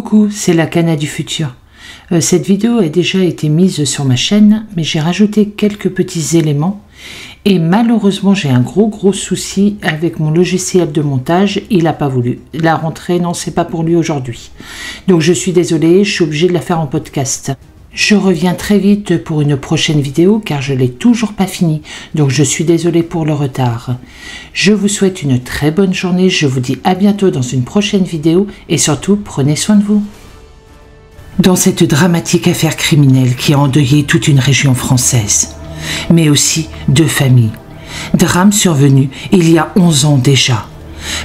Coucou, c'est la Cana du futur. Cette vidéo a déjà été mise sur ma chaîne, mais j'ai rajouté quelques petits éléments. Et malheureusement, j'ai un gros souci avec mon logiciel de montage. Il n'a pas voulu. La rentrée, non, c'est pas pour lui aujourd'hui. Donc je suis désolée, je suis obligée de la faire en podcast. Je reviens très vite pour une prochaine vidéo car je l'ai toujours pas fini. Donc je suis désolée pour le retard. Je vous souhaite une très bonne journée. Je vous dis à bientôt dans une prochaine vidéo et surtout prenez soin de vous. Dans cette dramatique affaire criminelle qui a endeuillé toute une région française, mais aussi deux familles. Drame survenu il y a 11 ans déjà,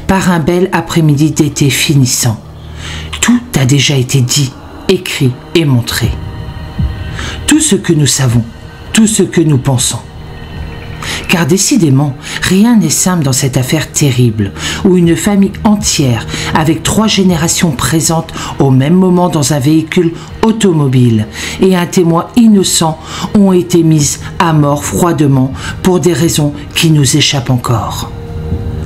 par un bel après-midi d'été finissant. Tout a déjà été dit, écrit et montré. Tout ce que nous savons, tout ce que nous pensons. Car décidément, rien n'est simple dans cette affaire terrible, où une famille entière, avec 3 générations présentes au même moment dans un véhicule automobile, et un témoin innocent ont été mises à mort froidement pour des raisons qui nous échappent encore.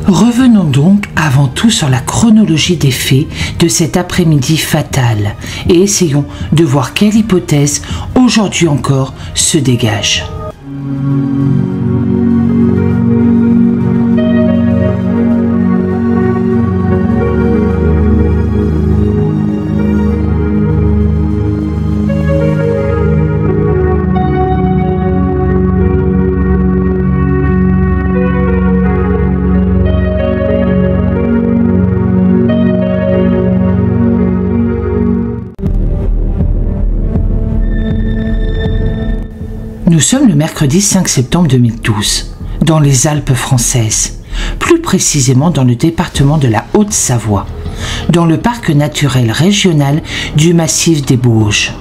Revenons donc avant tout sur la chronologie des faits de cet après-midi fatal, et essayons de voir quelle hypothèse, aujourd'hui encore, se dégage. Nous sommes le mercredi 5 septembre 2012, dans les Alpes françaises, plus précisément dans le département de la Haute-Savoie, dans le parc naturel régional du massif des Bauges.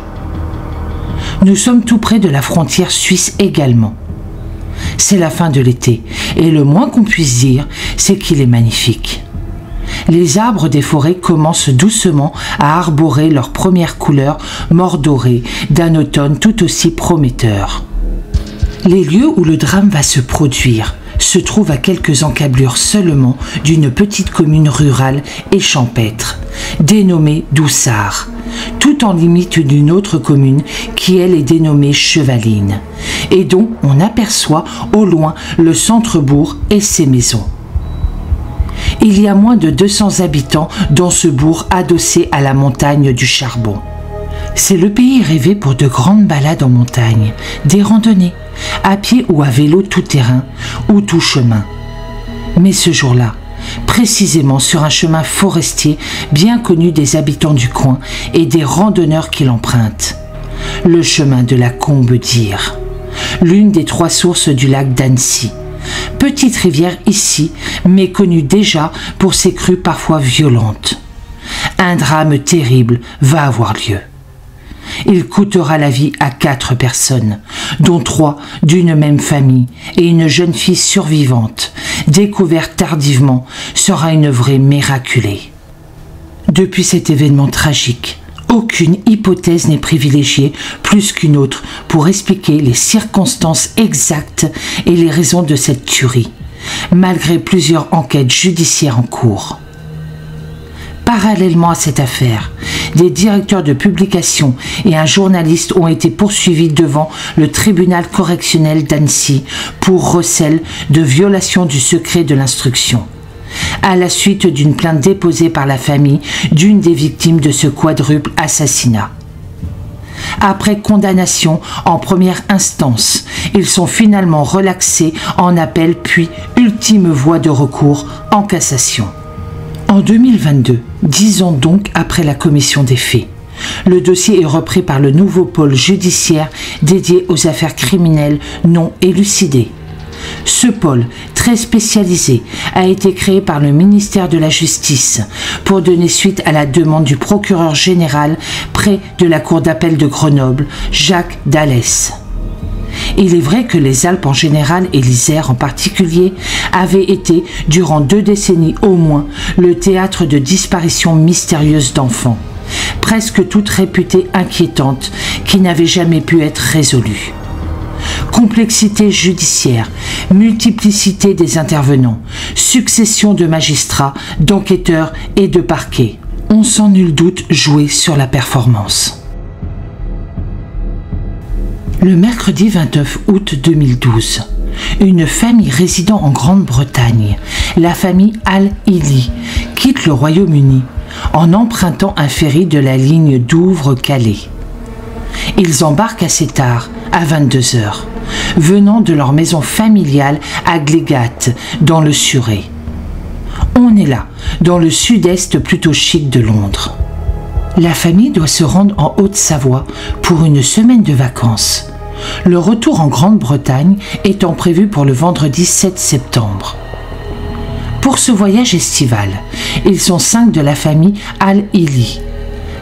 Nous sommes tout près de la frontière suisse également. C'est la fin de l'été, et le moins qu'on puisse dire, c'est qu'il est magnifique. Les arbres des forêts commencent doucement à arborer leur première couleur mordorée d'un automne tout aussi prometteur. Les lieux où le drame va se produire se trouvent à quelques encablures seulement d'une petite commune rurale et champêtre, dénommée Doussard, tout en limite d'une autre commune qui elle est dénommée Chevaline, et dont on aperçoit au loin le centre-bourg et ses maisons. Il y a moins de 200 habitants dans ce bourg adossé à la montagne du Charbon. C'est le pays rêvé pour de grandes balades en montagne, des randonnées, à pied ou à vélo tout-terrain ou tout chemin. Mais ce jour-là, précisément sur un chemin forestier bien connu des habitants du coin et des randonneurs qui l'empruntent, le chemin de la Combe d'Ire, l'une des 3 sources du lac d'Annecy. Petite rivière ici, mais connue déjà pour ses crues parfois violentes. Un drame terrible va avoir lieu. Il coûtera la vie à 4 personnes, dont 3 d'une même famille, et une jeune fille survivante, découverte tardivement, sera une vraie miraculée. Depuis cet événement tragique, aucune hypothèse n'est privilégiée plus qu'une autre pour expliquer les circonstances exactes et les raisons de cette tuerie, malgré plusieurs enquêtes judiciaires en cours. Parallèlement à cette affaire, des directeurs de publication et un journaliste ont été poursuivis devant le tribunal correctionnel d'Annecy pour recel de violation du secret de l'instruction, à la suite d'une plainte déposée par la famille d'une des victimes de ce quadruple assassinat. Après condamnation en première instance, ils sont finalement relaxés en appel puis ultime voie de recours en cassation. En 2022, 10 ans donc après la commission des faits, le dossier est repris par le nouveau pôle judiciaire dédié aux affaires criminelles non élucidées. Ce pôle, très spécialisé, a été créé par le ministère de la Justice pour donner suite à la demande du procureur général près de la cour d'appel de Grenoble, Jacques Dallès. Il est vrai que les Alpes en général et l'Isère en particulier avaient été, durant 2 décennies au moins, le théâtre de disparitions mystérieuses d'enfants, presque toutes réputées inquiétantes, qui n'avaient jamais pu être résolues. Complexité judiciaire, multiplicité des intervenants, succession de magistrats, d'enquêteurs et de parquets. ont sans nul doute joué sur la performance. Le mercredi 29 août 2012, une famille résidant en Grande-Bretagne, la famille Al-Hili, quitte le Royaume-Uni en empruntant un ferry de la ligne Douvres-Calais. Ils embarquent assez tard, à 22 h, venant de leur maison familiale à Glegat, dans le Surrey. On est là, dans le sud-est plutôt chic de Londres. La famille doit se rendre en Haute-Savoie pour une semaine de vacances. Le retour en Grande-Bretagne étant prévu pour le vendredi 7 septembre. Pour ce voyage estival, ils sont 5 de la famille Al-Hili.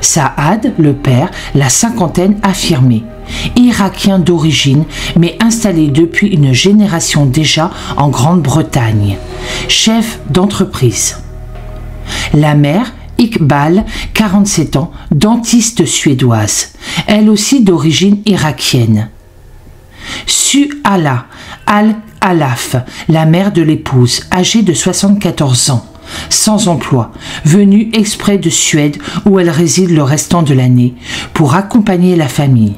Saad, le père, la cinquantaine affirmée, irakien d'origine, mais installé depuis une génération déjà en Grande-Bretagne, chef d'entreprise. La mère, Iqbal, 47 ans, dentiste suédoise, elle aussi d'origine irakienne. Su'ala Al-Alaf, la mère de l'épouse, âgée de 74 ans, sans emploi, venue exprès de Suède où elle réside le restant de l'année pour accompagner la famille.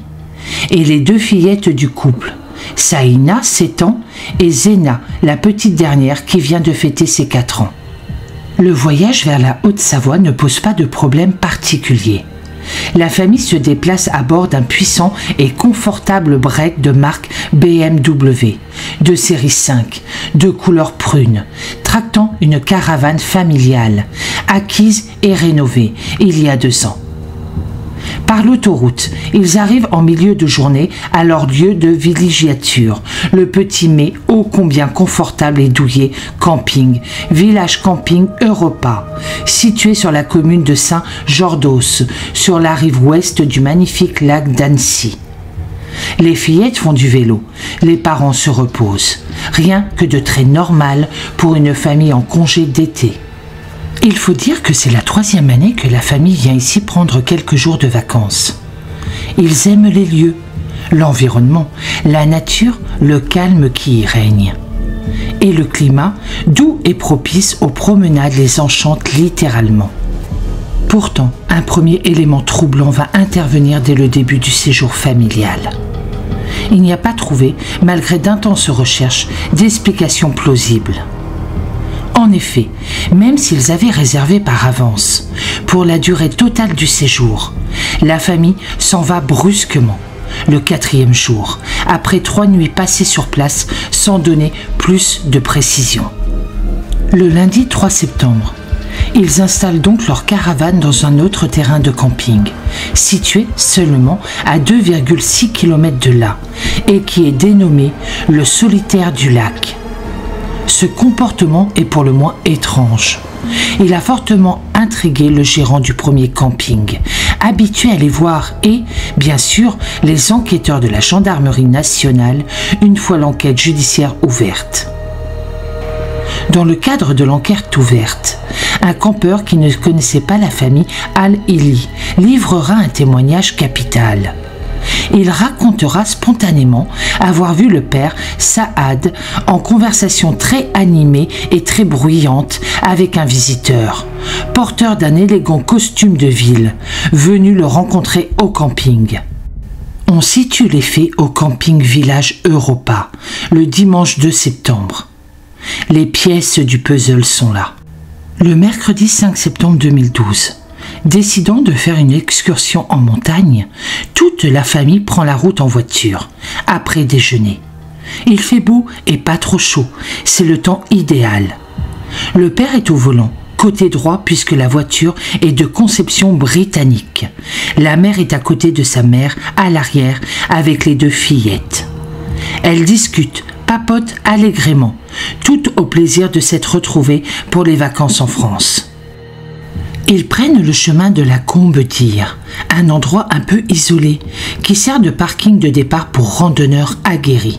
Et les 2 fillettes du couple, Saïna, 7 ans, et Zena, la petite dernière qui vient de fêter ses 4 ans. Le voyage vers la Haute-Savoie ne pose pas de problème particulier. La famille se déplace à bord d'un puissant et confortable break de marque BMW, de série 5, de couleur prune, tractant une caravane familiale, acquise et rénovée il y a 2 ans. Par l'autoroute, ils arrivent en milieu de journée à leur lieu de villégiature, le petit mais ô combien confortable et douillet camping, village camping Europa, situé sur la commune de Saint-Jordos, sur la rive ouest du magnifique lac d'Annecy. Les fillettes font du vélo, les parents se reposent, rien que de très normal pour une famille en congé d'été. Il faut dire que c'est la 3e année que la famille vient ici prendre quelques jours de vacances. Ils aiment les lieux, l'environnement, la nature, le calme qui y règne. Et le climat, doux et propice aux promenades, les enchante littéralement. Pourtant, un premier élément troublant va intervenir dès le début du séjour familial. Il n'y a pas trouvé, malgré d'intenses recherches, d'explications plausibles. En effet, même s'ils avaient réservé par avance pour la durée totale du séjour, la famille s'en va brusquement, le 4e jour, après 3 nuits passées sur place sans donner plus de précision. Le lundi 3 septembre, ils installent donc leur caravane dans un autre terrain de camping, situé seulement à 2,6 km de là, et qui est dénommé le Solitaire du Lac. Ce comportement est pour le moins étrange. Il a fortement intrigué le gérant du premier camping, habitué à les voir et, bien sûr, les enquêteurs de la gendarmerie nationale, une fois l'enquête judiciaire ouverte. Dans le cadre de l'enquête ouverte, un campeur qui ne connaissait pas la famille Al-Hili livrera un témoignage capital. Il racontera spontanément avoir vu le père Saad en conversation très animée et très bruyante avec un visiteur, porteur d'un élégant costume de ville, venu le rencontrer au camping. On situe les faits au camping village Europa, le dimanche 2 septembre. Les pièces du puzzle sont là. Le mercredi 5 septembre 2012, décidant de faire une excursion en montagne, toute la famille prend la route en voiture, après déjeuner. Il fait beau et pas trop chaud, c'est le temps idéal. Le père est au volant, côté droit puisque la voiture est de conception britannique. La mère est à côté de sa mère, à l'arrière, avec les 2 fillettes. Elles discutent, papotent allègrement, toutes au plaisir de s'être retrouvées pour les vacances en France. Ils prennent le chemin de la Combe-Dire, un endroit un peu isolé qui sert de parking de départ pour randonneurs aguerris.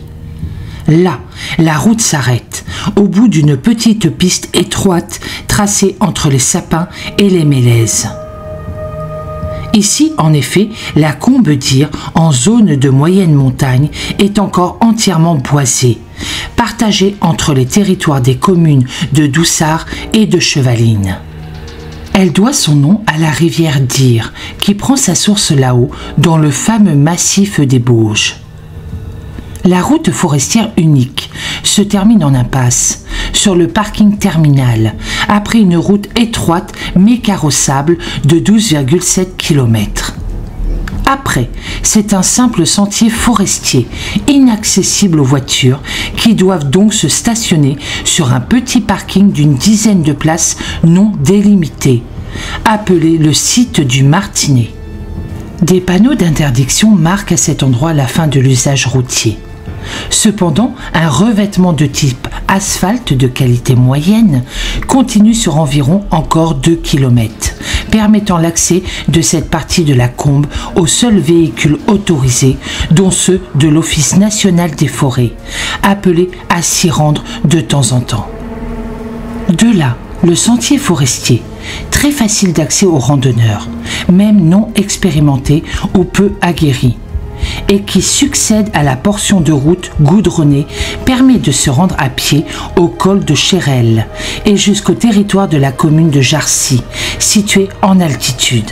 Là, la route s'arrête, au bout d'une petite piste étroite tracée entre les sapins et les mélèzes. Ici, en effet, la Combe-Dire, en zone de moyenne montagne, est encore entièrement boisée, partagée entre les territoires des communes de Doussard et de Chevaline. Elle doit son nom à la rivière Dire, qui prend sa source là-haut, dans le fameux massif des Bauges. La route forestière unique se termine en impasse, sur le parking terminal, après une route étroite mais carrossable de 12,7 km. Après, c'est un simple sentier forestier, inaccessible aux voitures, qui doivent donc se stationner sur un petit parking d'une dizaine de places non délimitées, appelé le site du Martinet. Des panneaux d'interdiction marquent à cet endroit la fin de l'usage routier. Cependant, un revêtement de type asphalte de qualité moyenne continue sur environ encore 2 km, permettant l'accès de cette partie de la combe aux seuls véhicules autorisés, dont ceux de l'Office national des forêts, appelés à s'y rendre de temps en temps. De là, le sentier forestier, très facile d'accès aux randonneurs, même non expérimentés ou peu aguerris, et qui succède à la portion de route goudronnée, permet de se rendre à pied au col de Chérel et jusqu'au territoire de la commune de Jarcy, située en altitude.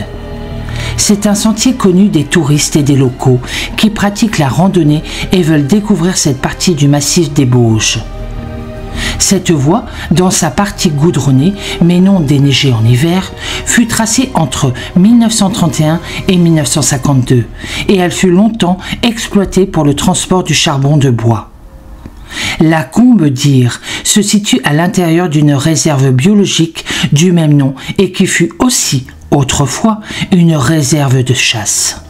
C'est un sentier connu des touristes et des locaux qui pratiquent la randonnée et veulent découvrir cette partie du massif des Bauges. Cette voie, dans sa partie goudronnée, mais non déneigée en hiver, fut tracée entre 1931 et 1952 et elle fut longtemps exploitée pour le transport du charbon de bois. La combe d'Ire se situe à l'intérieur d'une réserve biologique du même nom et qui fut aussi, autrefois, une réserve de chasse.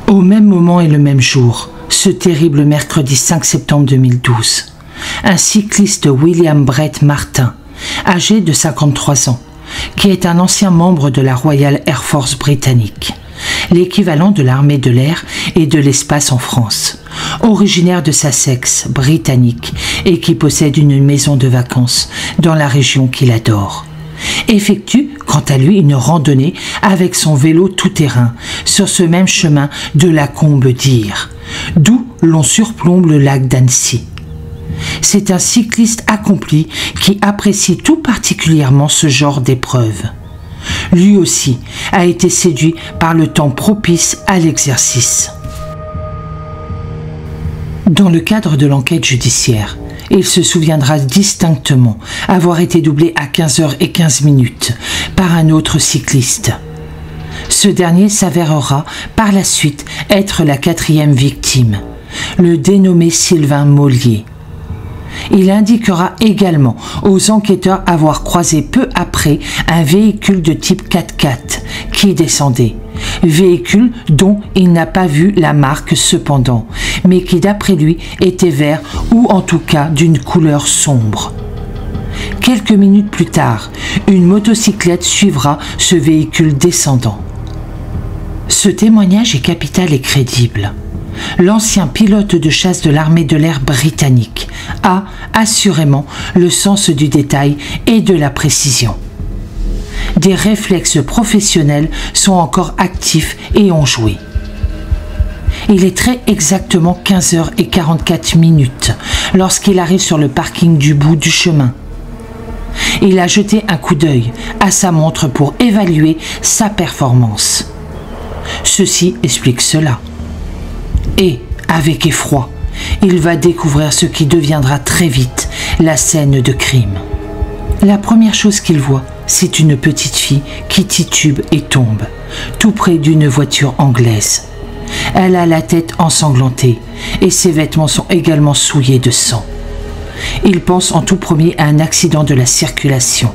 Au même moment et le même jour, ce terrible mercredi 5 septembre 2012, un cycliste William Brett Martin, âgé de 53 ans, qui est un ancien membre de la Royal Air Force britannique, l'équivalent de l'armée de l'air et de l'espace en France, originaire de Sussex, britannique, et qui possède une maison de vacances dans la région qu'il adore, effectue quant à lui une randonnée avec son vélo tout-terrain sur ce même chemin de la combe d'Ire, d'où l'on surplombe le lac d'Annecy. C'est un cycliste accompli qui apprécie tout particulièrement ce genre d'épreuve. Lui aussi a été séduit par le temps propice à l'exercice. Dans le cadre de l'enquête judiciaire, il se souviendra distinctement avoir été doublé à 15h15 par un autre cycliste. Ce dernier s'avérera par la suite être la 4e victime, le dénommé Sylvain Mollier. Il indiquera également aux enquêteurs avoir croisé peu après un véhicule de type 4x4 qui descendait, véhicule dont il n'a pas vu la marque cependant, mais qui d'après lui était vert ou en tout cas d'une couleur sombre. Quelques minutes plus tard, une motocyclette suivra ce véhicule descendant. Ce témoignage est capital et crédible. L'ancien pilote de chasse de l'armée de l'air britannique a assurément le sens du détail et de la précision. Des réflexes professionnels sont encore actifs et enjoués. Il est très exactement 15h44 lorsqu'il arrive sur le parking du bout du chemin. Il a jeté un coup d'œil à sa montre pour évaluer sa performance. Ceci explique cela. Et, avec effroi, il va découvrir ce qui deviendra très vite la scène de crime. La première chose qu'il voit, c'est une petite fille qui titube et tombe, tout près d'une voiture anglaise. Elle a la tête ensanglantée et ses vêtements sont également souillés de sang. Il pense en tout premier à un accident de la circulation.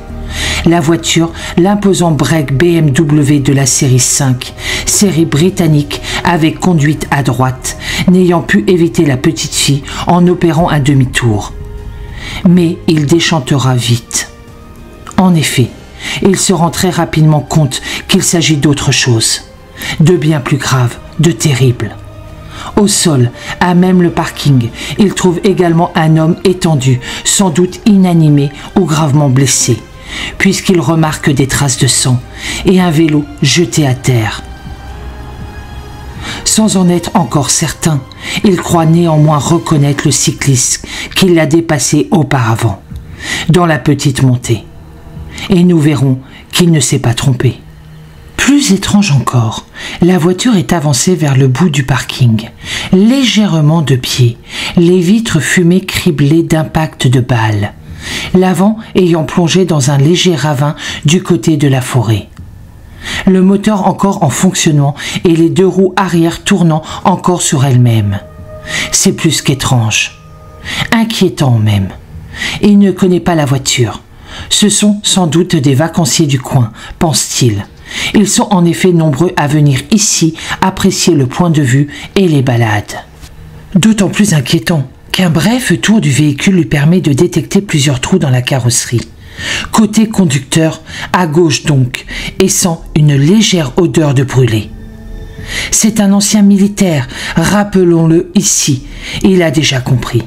La voiture, l'imposant break BMW de la série 5, série britannique avec conduite à droite, n'ayant pu éviter la petite fille en opérant un demi-tour. Mais il déchantera vite. En effet, il se rend très rapidement compte qu'il s'agit d'autre chose, de bien plus grave, de terrible. Au sol, à même le parking, il trouve également un homme étendu, sans doute inanimé ou gravement blessé, puisqu'il remarque des traces de sang et un vélo jeté à terre. Sans en être encore certain, il croit néanmoins reconnaître le cycliste qui l'a dépassé auparavant, dans la petite montée. et nous verrons qu'il ne s'est pas trompé. Plus étrange encore, la voiture est avancée vers le bout du parking, légèrement de pied, les vitres fumées criblées d'impacts de balles, l'avant ayant plongé dans un léger ravin du côté de la forêt. Le moteur encore en fonctionnement et les deux roues arrière tournant encore sur elles-mêmes. C'est plus qu'étrange, inquiétant même. Il ne connaît pas la voiture. Ce sont sans doute des vacanciers du coin, pense-t-il. Ils sont en effet nombreux à venir ici apprécier le point de vue et les balades. D'autant plus inquiétant qu'un bref tour du véhicule lui permet de détecter plusieurs trous dans la carrosserie. Côté conducteur, à gauche donc, et sent une légère odeur de brûlé. C'est un ancien militaire, rappelons-le ici, il a déjà compris.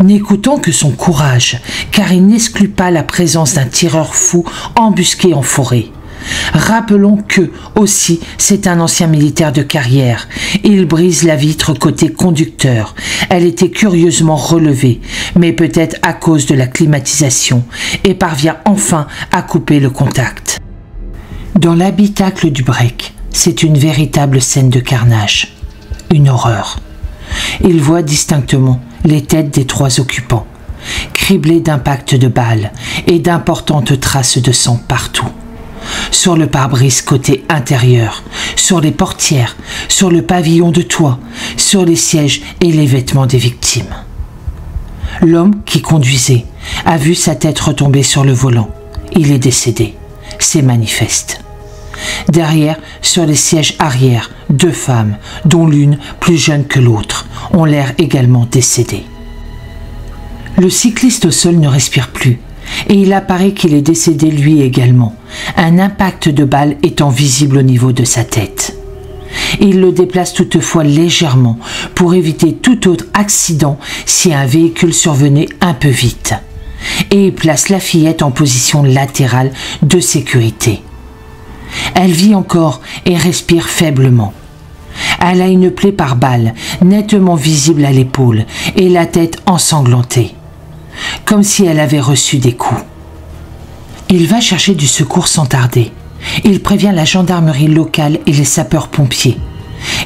N'écoutant que son courage, car il n'exclut pas la présence d'un tireur fou embusqué en forêt. Rappelons que, aussi, c'est un ancien militaire de carrière. Il brise la vitre côté conducteur. Elle était curieusement relevée, mais peut-être à cause de la climatisation, et parvient enfin à couper le contact. Dans l'habitacle du break, c'est une véritable scène de carnage. Une horreur. Il voit distinctement les têtes des trois occupants, criblées d'impacts de balles et d'importantes traces de sang partout. Sur le pare-brise côté intérieur, sur les portières, sur le pavillon de toit, sur les sièges et les vêtements des victimes. L'homme qui conduisait a vu sa tête retomber sur le volant. Il est décédé. C'est manifeste. Derrière, sur les sièges arrière, deux femmes, dont l'une plus jeune que l'autre, ont l'air également décédées. Le cycliste au sol ne respire plus, et il apparaît qu'il est décédé lui également, un impact de balle étant visible au niveau de sa tête. Il le déplace toutefois légèrement pour éviter tout autre accident si un véhicule survenait un peu vite, et il place la fillette en position latérale de sécurité. Elle vit encore et respire faiblement. Elle a une plaie par balle, nettement visible à l'épaule, et la tête ensanglantée, comme si elle avait reçu des coups. Il va chercher du secours sans tarder. Il prévient la gendarmerie locale et les sapeurs-pompiers.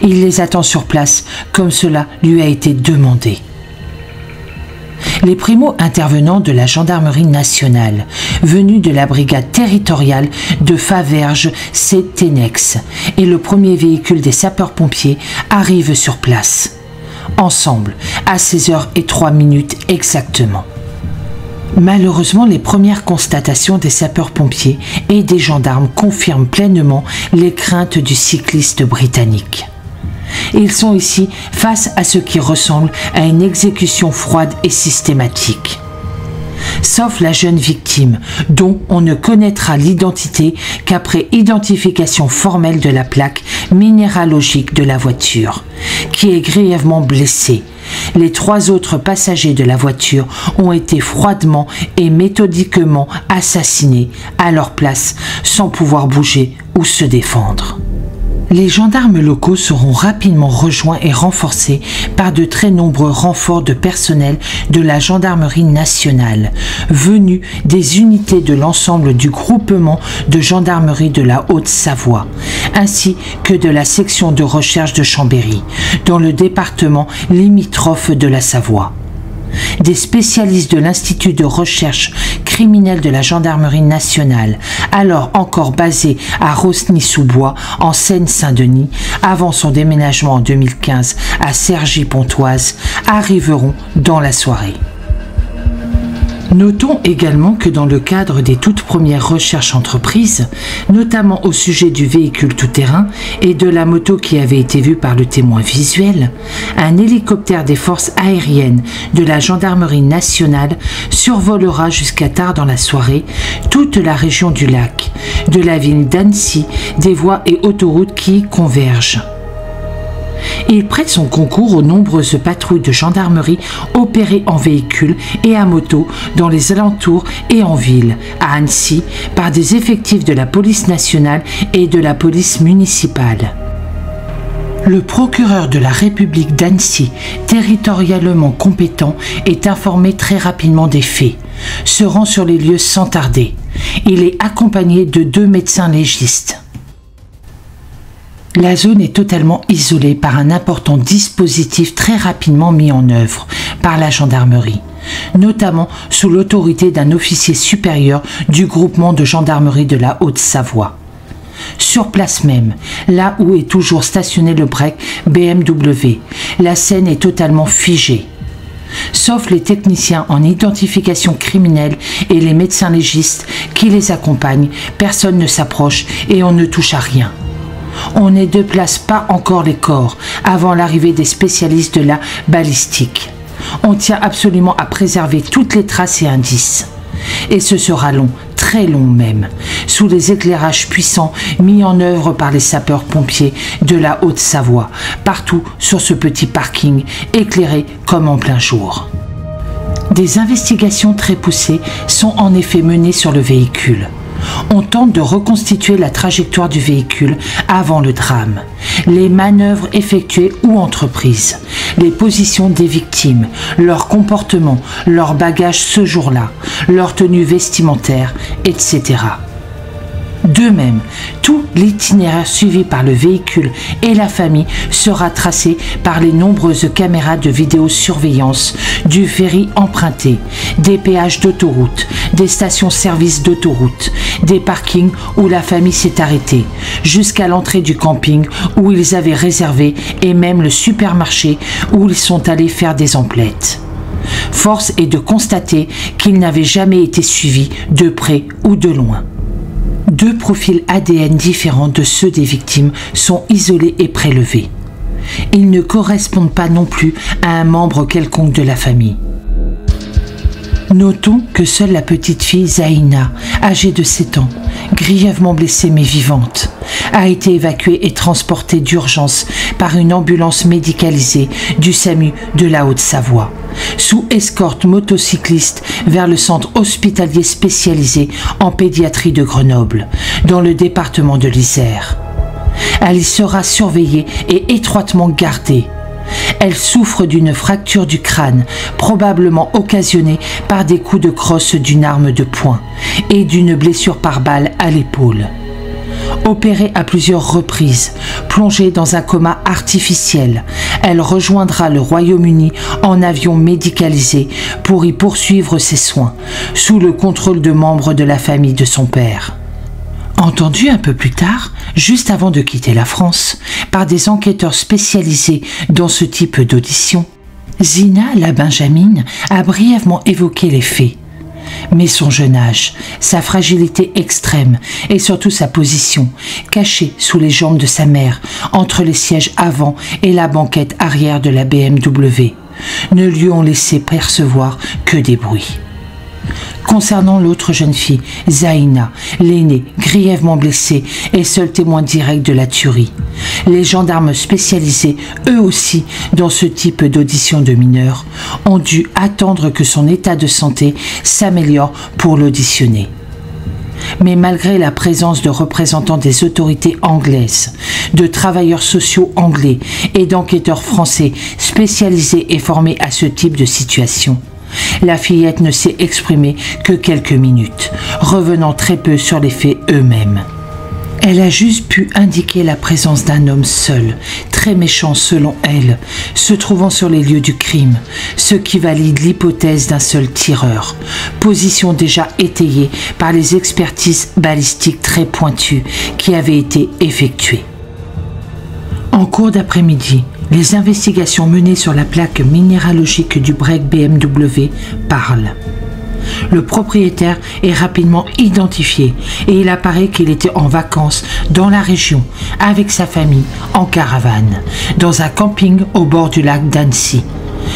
Il les attend sur place, comme cela lui a été demandé. Les primo-intervenants de la gendarmerie nationale, venus de la brigade territoriale de Faverges-Cétenex, et le premier véhicule des sapeurs-pompiers arrivent sur place. Ensemble, à 16h03 exactement. Malheureusement, les premières constatations des sapeurs-pompiers et des gendarmes confirment pleinement les craintes du cycliste britannique. Ils sont ici face à ce qui ressemble à une exécution froide et systématique. Sauf la jeune victime, dont on ne connaîtra l'identité qu'après identification formelle de la plaque minéralogique de la voiture, qui est grièvement blessée. Les trois autres passagers de la voiture ont été froidement et méthodiquement assassinés à leur place sans pouvoir bouger ou se défendre. Les gendarmes locaux seront rapidement rejoints et renforcés par de très nombreux renforts de personnel de la gendarmerie nationale, venus des unités de l'ensemble du groupement de gendarmerie de la Haute-Savoie, ainsi que de la section de recherche de Chambéry, dans le département limitrophe de la Savoie. Des spécialistes de l'Institut de recherche criminelle de la gendarmerie nationale, alors encore basé à Rosny-sous-Bois, en Seine-Saint-Denis, avant son déménagement en 2015 à Cergy-Pontoise, arriveront dans la soirée. Notons également que dans le cadre des toutes premières recherches entreprises, notamment au sujet du véhicule tout-terrain et de la moto qui avait été vue par le témoin visuel, un hélicoptère des forces aériennes de la gendarmerie nationale survolera jusqu'à tard dans la soirée toute la région du lac, de la ville d'Annecy, des voies et autoroutes qui y convergent. Il prête son concours aux nombreuses patrouilles de gendarmerie opérées en véhicule et à moto dans les alentours et en ville, à Annecy, par des effectifs de la police nationale et de la police municipale. Le procureur de la République d'Annecy, territorialement compétent, est informé très rapidement des faits, se rend sur les lieux sans tarder. Il est accompagné de 2 médecins légistes. La zone est totalement isolée par un important dispositif très rapidement mis en œuvre par la gendarmerie, notamment sous l'autorité d'un officier supérieur du groupement de gendarmerie de la Haute-Savoie. Sur place même, là où est toujours stationné le break BMW, la scène est totalement figée. Sauf les techniciens en identification criminelle et les médecins légistes qui les accompagnent, personne ne s'approche et on ne touche à rien. On ne déplace pas encore les corps avant l'arrivée des spécialistes de la balistique. On tient absolument à préserver toutes les traces et indices. Et ce sera long, très long même, sous les éclairages puissants mis en œuvre par les sapeurs-pompiers de la Haute-Savoie, partout sur ce petit parking éclairé comme en plein jour. Des investigations très poussées sont en effet menées sur le véhicule. On tente de reconstituer la trajectoire du véhicule avant le drame, les manœuvres effectuées ou entreprises, les positions des victimes, leur comportement, leur bagage ce jour-là, leur tenue vestimentaire, etc. De même, tout l'itinéraire suivi par le véhicule et la famille sera tracé par les nombreuses caméras de vidéosurveillance du ferry emprunté, des péages d'autoroute, des stations-service d'autoroute, des parkings où la famille s'est arrêtée, jusqu'à l'entrée du camping où ils avaient réservé et même le supermarché où ils sont allés faire des emplettes. Force est de constater qu'ils n'avaient jamais été suivis de près ou de loin. 2 profils ADN différents de ceux des victimes sont isolés et prélevés. Ils ne correspondent pas non plus à un membre quelconque de la famille. Notons que seule la petite fille Zaïna, âgée de 7 ans, grièvement blessée mais vivante, a été évacuée et transportée d'urgence par une ambulance médicalisée du SAMU de la Haute-Savoie, sous escorte motocycliste vers le centre hospitalier spécialisé en pédiatrie de Grenoble, dans le département de l'Isère. Elle y sera surveillée et étroitement gardée. Elle souffre d'une fracture du crâne, probablement occasionnée par des coups de crosse d'une arme de poing et d'une blessure par balle à l'épaule. Opérée à plusieurs reprises, plongée dans un coma artificiel, elle rejoindra le Royaume-Uni en avion médicalisé pour y poursuivre ses soins, sous le contrôle de membres de la famille de son père. Entendue un peu plus tard, juste avant de quitter la France, par des enquêteurs spécialisés dans ce type d'audition, Zina, la Benjamine, a brièvement évoqué les faits. Mais son jeune âge, sa fragilité extrême et surtout sa position, cachée sous les jambes de sa mère, entre les sièges avant et la banquette arrière de la BMW, ne lui ont laissé percevoir que des bruits. Concernant l'autre jeune fille, Zaïna, l'aînée, grièvement blessée et seul témoin direct de la tuerie, les gendarmes spécialisés, eux aussi, dans ce type d'audition de mineurs, ont dû attendre que son état de santé s'améliore pour l'auditionner. Mais malgré la présence de représentants des autorités anglaises, de travailleurs sociaux anglais et d'enquêteurs français spécialisés et formés à ce type de situation, la fillette ne s'est exprimée que quelques minutes, revenant très peu sur les faits eux-mêmes. Elle a juste pu indiquer la présence d'un homme seul, très méchant selon elle, se trouvant sur les lieux du crime, ce qui valide l'hypothèse d'un seul tireur, position déjà étayée par les expertises balistiques très pointues qui avaient été effectuées. En cours d'après-midi, les investigations menées sur la plaque minéralogique du break BMW parlent. Le propriétaire est rapidement identifié et il apparaît qu'il était en vacances dans la région avec sa famille en caravane, dans un camping au bord du lac d'Annecy.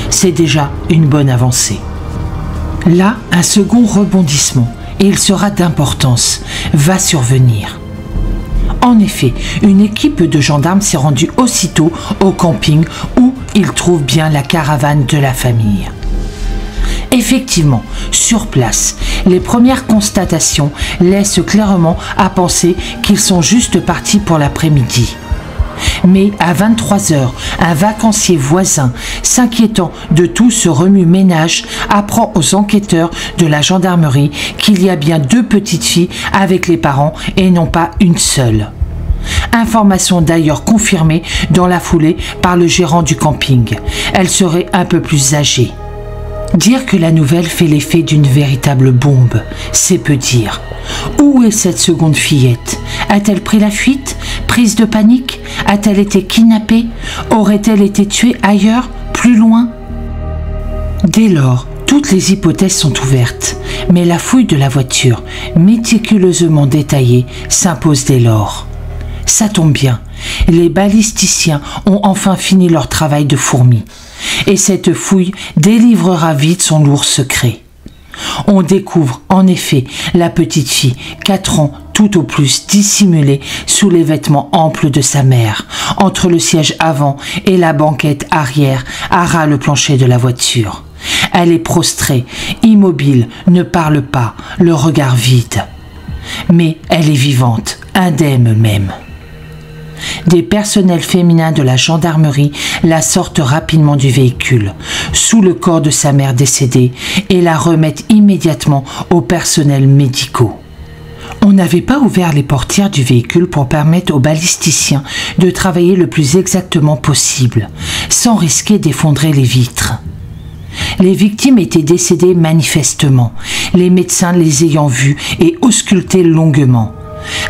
C'est déjà une bonne avancée. Là, un second rebondissement, et il sera d'importance, va survenir. En effet, une équipe de gendarmes s'est rendue aussitôt au camping où ils trouvent bien la caravane de la famille. Effectivement, sur place, les premières constatations laissent clairement à penser qu'ils sont juste partis pour l'après-midi. Mais à 23 heures, un vacancier voisin, s'inquiétant de tout ce remue-ménage, apprend aux enquêteurs de la gendarmerie qu'il y a bien 2 petites filles avec les parents et non pas une seule. Information d'ailleurs confirmée dans la foulée par le gérant du camping. Elle serait un peu plus âgée. Dire que la nouvelle fait l'effet d'une véritable bombe, c'est peu dire. Où est cette seconde fillette? A-t-elle pris la fuite? Prise de panique? A-t-elle été kidnappée? Aurait-elle été tuée ailleurs, plus loin? Dès lors, toutes les hypothèses sont ouvertes, mais la fouille de la voiture, méticuleusement détaillée, s'impose dès lors. Ça tombe bien, les balisticiens ont enfin fini leur travail de fourmi. Et cette fouille délivrera vite son lourd secret. On découvre en effet la petite fille, 4 ans tout au plus, dissimulée sous les vêtements amples de sa mère, entre le siège avant et la banquette arrière à ras le plancher de la voiture. Elle est prostrée, immobile, ne parle pas, le regard vide. Mais elle est vivante, indemne même. Des personnels féminins de la gendarmerie la sortent rapidement du véhicule, sous le corps de sa mère décédée, et la remettent immédiatement aux personnels médicaux. On n'avait pas ouvert les portières du véhicule pour permettre aux balisticiens de travailler le plus exactement possible, sans risquer d'effondrer les vitres. Les victimes étaient décédées manifestement, les médecins les ayant vues et auscultées longuement.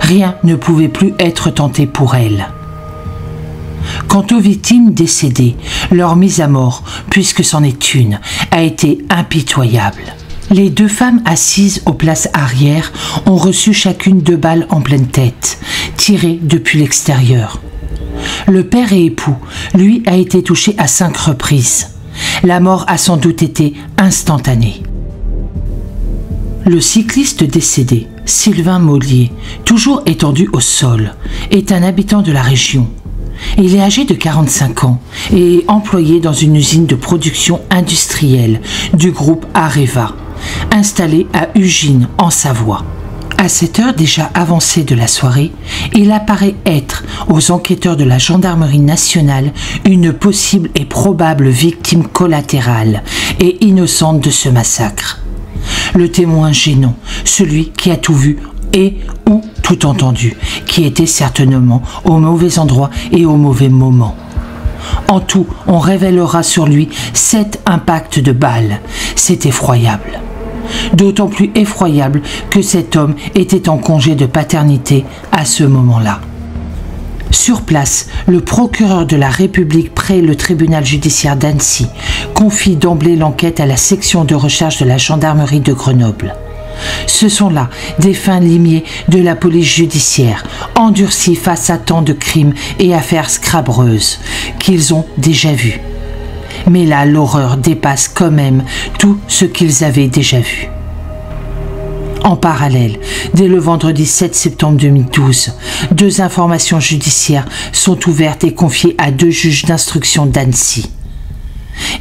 Rien ne pouvait plus être tenté pour elles. Quant aux victimes décédées, leur mise à mort, puisque c'en est une, a été impitoyable. Les 2 femmes assises aux places arrière ont reçu chacune 2 balles en pleine tête, tirées depuis l'extérieur. Le père et époux, lui, a été touché à 5 reprises. La mort a sans doute été instantanée. Le cycliste décédé, Sylvain Mollier, toujours étendu au sol, est un habitant de la région. Il est âgé de 45 ans et employé dans une usine de production industrielle du groupe Areva, installée à Ugine, en Savoie. À cette heure déjà avancée de la soirée, il apparaît être, aux enquêteurs de la gendarmerie nationale, une possible et probable victime collatérale et innocente de ce massacre. Le témoin gênant, celui qui a tout vu et ou tout entendu, qui était certainement au mauvais endroit et au mauvais moment. En tout, on révélera sur lui 7 impacts de balles. C'est effroyable. D'autant plus effroyable que cet homme était en congé de paternité à ce moment-là. Sur place, le procureur de la République près le tribunal judiciaire d'Annecy confie d'emblée l'enquête à la section de recherche de la gendarmerie de Grenoble. Ce sont là des fins limiers de la police judiciaire, endurcis face à tant de crimes et affaires scabreuses qu'ils ont déjà vus. Mais là, l'horreur dépasse quand même tout ce qu'ils avaient déjà vu. En parallèle, dès le vendredi 7 septembre 2012, 2 informations judiciaires sont ouvertes et confiées à 2 juges d'instruction d'Annecy.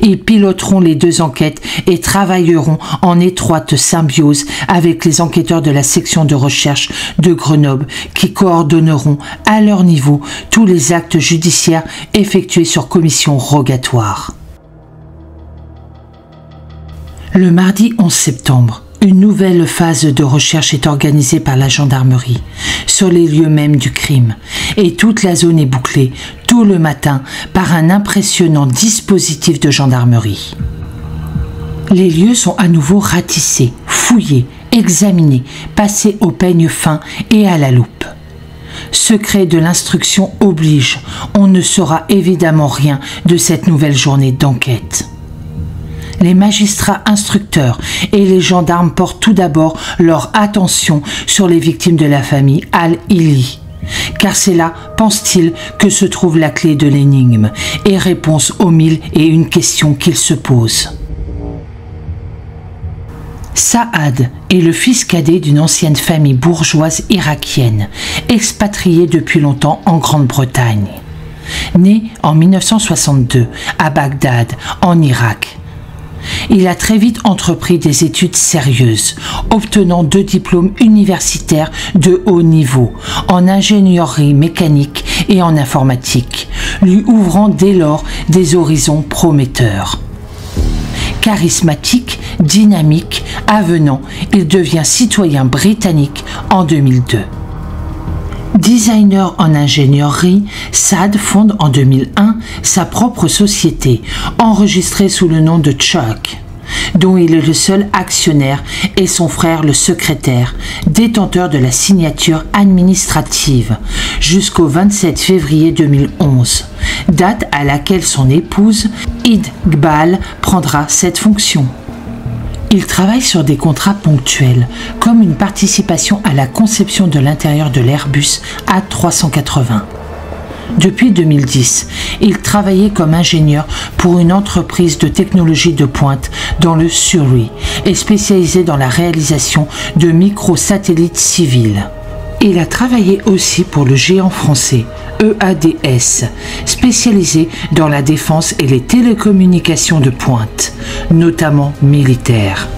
Ils piloteront les 2 enquêtes et travailleront en étroite symbiose avec les enquêteurs de la section de recherche de Grenoble qui coordonneront à leur niveau tous les actes judiciaires effectués sur commission rogatoire. Le mardi 11 septembre, une nouvelle phase de recherche est organisée par la gendarmerie sur les lieux mêmes du crime et toute la zone est bouclée tôt le matin par un impressionnant dispositif de gendarmerie. Les lieux sont à nouveau ratissés, fouillés, examinés, passés au peigne fin et à la loupe. Secret de l'instruction oblige, on ne saura évidemment rien de cette nouvelle journée d'enquête. Les magistrats instructeurs et les gendarmes portent tout d'abord leur attention sur les victimes de la famille Al-Hili, car c'est là, pense-t-il, que se trouve la clé de l'énigme et réponse aux 1001 questions qu'ils se posent. Saad est le fils cadet d'une ancienne famille bourgeoise irakienne, expatriée depuis longtemps en Grande-Bretagne. Né en 1962 à Bagdad, en Irak. Il a très vite entrepris des études sérieuses, obtenant 2 diplômes universitaires de haut niveau en ingénierie mécanique et en informatique, lui ouvrant dès lors des horizons prometteurs. Charismatique, dynamique, avenant, il devient citoyen britannique en 2002. Designer en ingénierie, Saad fonde en 2001 sa propre société, enregistrée sous le nom de Chuck, dont il est le seul actionnaire et son frère le secrétaire, détenteur de la signature administrative, jusqu'au 27 février 2011, date à laquelle son épouse, Iqbal, prendra cette fonction. Il travaille sur des contrats ponctuels, comme une participation à la conception de l'intérieur de l'Airbus A380. Depuis 2010, il travaillait comme ingénieur pour une entreprise de technologie de pointe dans le Surrey et spécialisée dans la réalisation de microsatellites civils. Il a travaillé aussi pour le géant français EADS, spécialisé dans la défense et les télécommunications de pointe, notamment militaires.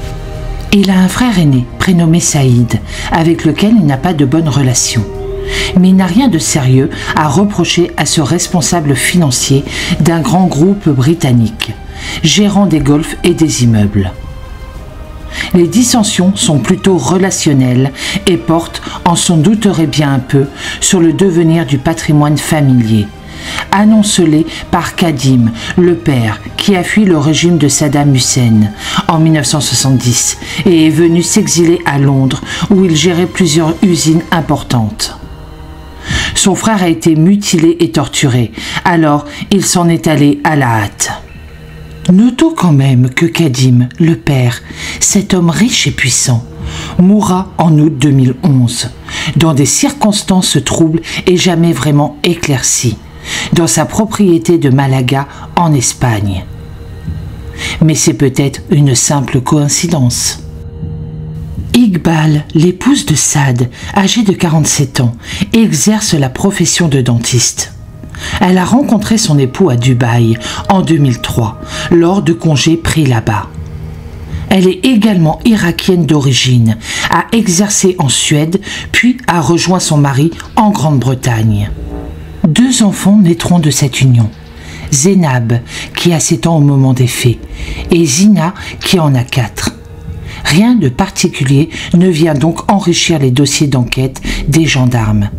Il a un frère aîné, prénommé Saïd, avec lequel il n'a pas de bonne relation. Mais il n'a rien de sérieux à reprocher à ce responsable financier d'un grand groupe britannique, gérant des golfs et des immeubles. Les dissensions sont plutôt relationnelles et portent, on s'en douterait bien un peu, sur le devenir du patrimoine familier, annoncelé par Kadim, le père, qui a fui le régime de Saddam Hussein en 1970 et est venu s'exiler à Londres où il gérait plusieurs usines importantes. Son frère a été mutilé et torturé, alors il s'en est allé à la hâte. Notons quand même que Kadim, le père, cet homme riche et puissant, mourra en août 2011, dans des circonstances troubles et jamais vraiment éclaircies, dans sa propriété de Malaga, en Espagne. Mais c'est peut-être une simple coïncidence. Iqbal, l'épouse de Saad, âgée de 47 ans, exerce la profession de dentiste. Elle a rencontré son époux à Dubaï en 2003, lors de congés pris là-bas. Elle est également irakienne d'origine, a exercé en Suède, puis a rejoint son mari en Grande-Bretagne. 2 enfants naîtront de cette union. Zénab, qui a 7 ans au moment des faits, et Zina, qui en a 4. Rien de particulier ne vient donc enrichir les dossiers d'enquête des gendarmes,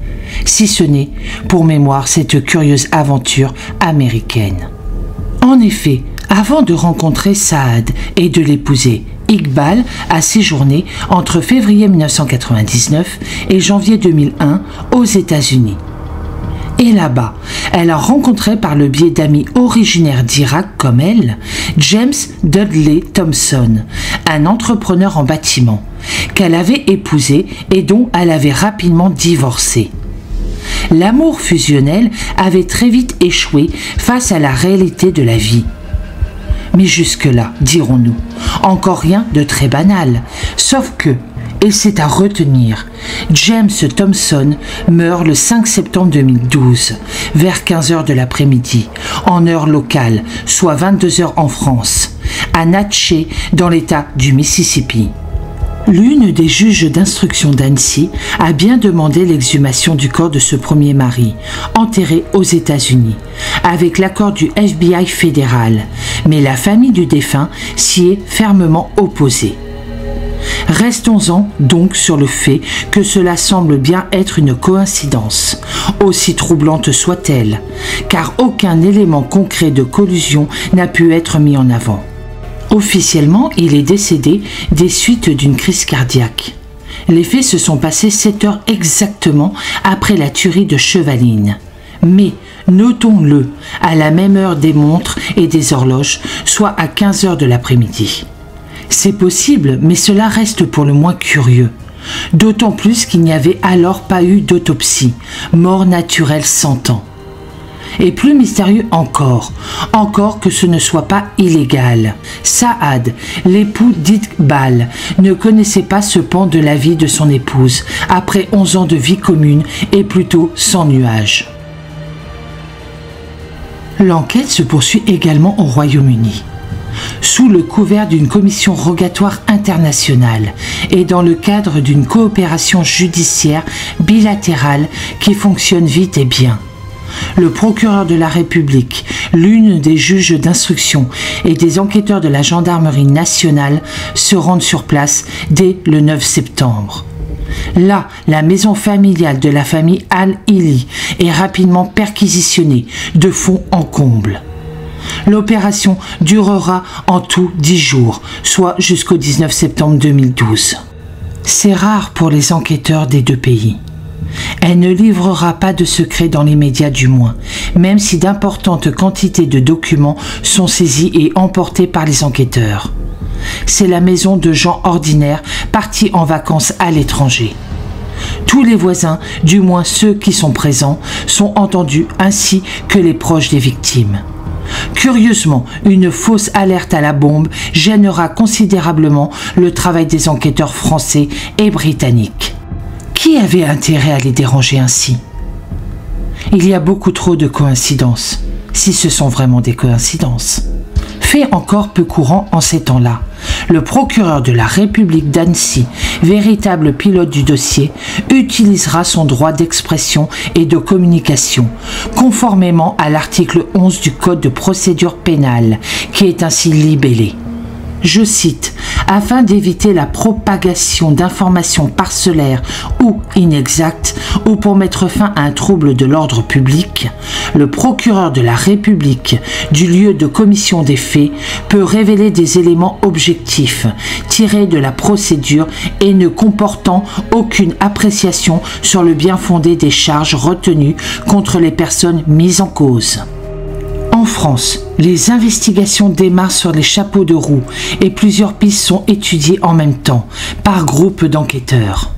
si ce n'est, pour mémoire, cette curieuse aventure américaine. En effet, avant de rencontrer Saad et de l'épouser, Iqbal a séjourné entre février 1999 et janvier 2001 aux États-Unis. Et là-bas, elle a rencontré par le biais d'amis originaires d'Irak comme elle, James Dudley Thompson, un entrepreneur en bâtiment, qu'elle avait épousé et dont elle avait rapidement divorcé. L'amour fusionnel avait très vite échoué face à la réalité de la vie. Mais jusque-là, dirons-nous, encore rien de très banal, sauf que, et c'est à retenir, James Thompson meurt le 5 septembre 2012, vers 15h de l'après-midi, en heure locale, soit 22h en France, à Natchez, dans l'État du Mississippi. L'une des juges d'instruction d'Annecy a bien demandé l'exhumation du corps de ce premier mari, enterré aux États-Unis, avec l'accord du FBI fédéral, mais la famille du défunt s'y est fermement opposée. Restons-en donc sur le fait que cela semble bien être une coïncidence, aussi troublante soit-elle, car aucun élément concret de collusion n'a pu être mis en avant. Officiellement, il est décédé des suites d'une crise cardiaque. Les faits se sont passés 7 heures exactement après la tuerie de Chevaline. Mais, notons-le, à la même heure des montres et des horloges, soit à 15h de l'après-midi. C'est possible, mais cela reste pour le moins curieux. D'autant plus qu'il n'y avait alors pas eu d'autopsie, mort naturelle 100 ans. Et plus mystérieux encore que ce ne soit pas illégal. Saad, l'époux d'Iqbal, ne connaissait pas ce pan de la vie de son épouse, après 11 ans de vie commune et plutôt sans nuages. L'enquête se poursuit également au Royaume-Uni. sous le couvert d'une commission rogatoire internationale et dans le cadre d'une coopération judiciaire bilatérale qui fonctionne vite et bien. Le procureur de la République, l'une des juges d'instruction et des enquêteurs de la gendarmerie nationale se rendent sur place dès le 9 septembre. Là, la maison familiale de la famille Al-Hili est rapidement perquisitionnée de fond en comble. L'opération durera en tout 10 jours, soit jusqu'au 19 septembre 2012. C'est rare pour les enquêteurs des deux pays. Elle ne livrera pas de secrets dans les médias du moins, même si d'importantes quantités de documents sont saisis et emportés par les enquêteurs. C'est la maison de gens ordinaires partis en vacances à l'étranger. Tous les voisins, du moins ceux qui sont présents, sont entendus ainsi que les proches des victimes. Curieusement, une fausse alerte à la bombe gênera considérablement le travail des enquêteurs français et britanniques. Qui avait intérêt à les déranger ainsi? Il y a beaucoup trop de coïncidences, si ce sont vraiment des coïncidences. Fait encore peu courant en ces temps-là, le procureur de la République d'Annecy, véritable pilote du dossier, utilisera son droit d'expression et de communication, conformément à l'article 11 du Code de procédure pénale, qui est ainsi libellé. Je cite, « Afin d'éviter la propagation d'informations parcellaires ou inexactes ou pour mettre fin à un trouble de l'ordre public, le procureur de la République du lieu de commission des faits peut révéler des éléments objectifs tirés de la procédure et ne comportant aucune appréciation sur le bien-fondé des charges retenues contre les personnes mises en cause. » En France, les investigations démarrent sur les chapeaux de roue et plusieurs pistes sont étudiées en même temps, par groupe d'enquêteurs.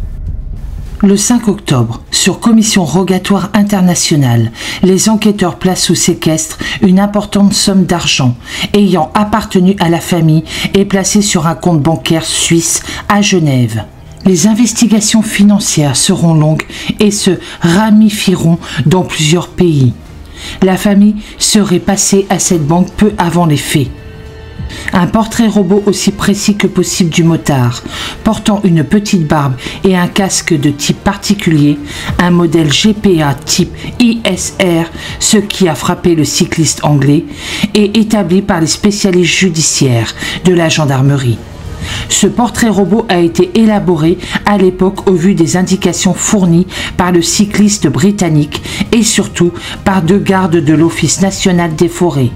Le 5 octobre, sur commission rogatoire internationale, les enquêteurs placent sous séquestre une importante somme d'argent ayant appartenu à la famille et placée sur un compte bancaire suisse à Genève. Les investigations financières seront longues et se ramifieront dans plusieurs pays. La famille serait passée à cette banque peu avant les faits. Un portrait robot aussi précis que possible du motard, portant une petite barbe et un casque de type particulier, un modèle GPA type ISR, ce qui a frappé le cycliste anglais, est établi par les spécialistes judiciaires de la gendarmerie. Ce portrait robot a été élaboré à l'époque au vu des indications fournies par le cycliste britannique et surtout par deux gardes de l'Office national des forêts,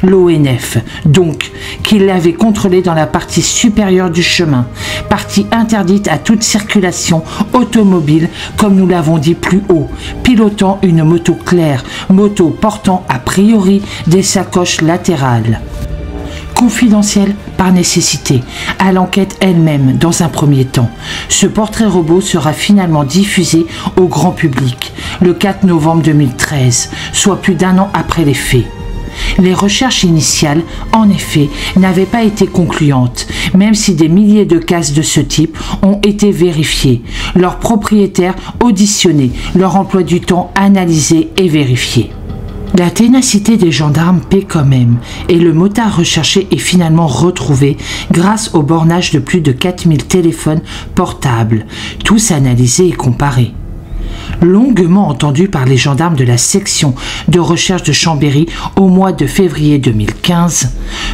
l'ONF, donc, qui l'avait contrôlé dans la partie supérieure du chemin, partie interdite à toute circulation automobile, comme nous l'avons dit plus haut, pilotant une moto claire, moto portant a priori des sacoches latérales. Confidentiel par nécessité, à l'enquête elle-même dans un premier temps. Ce portrait robot sera finalement diffusé au grand public le 4 novembre 2013, soit plus d'un an après les faits. Les recherches initiales, en effet, n'avaient pas été concluantes, même si des milliers de cas de ce type ont été vérifiés, leurs propriétaires auditionnés, leur emploi du temps analysé et vérifié. La ténacité des gendarmes paie quand même, et le motard recherché est finalement retrouvé grâce au bornage de plus de 4000 téléphones portables, tous analysés et comparés. Longuement entendu par les gendarmes de la section de recherche de Chambéry au mois de février 2015,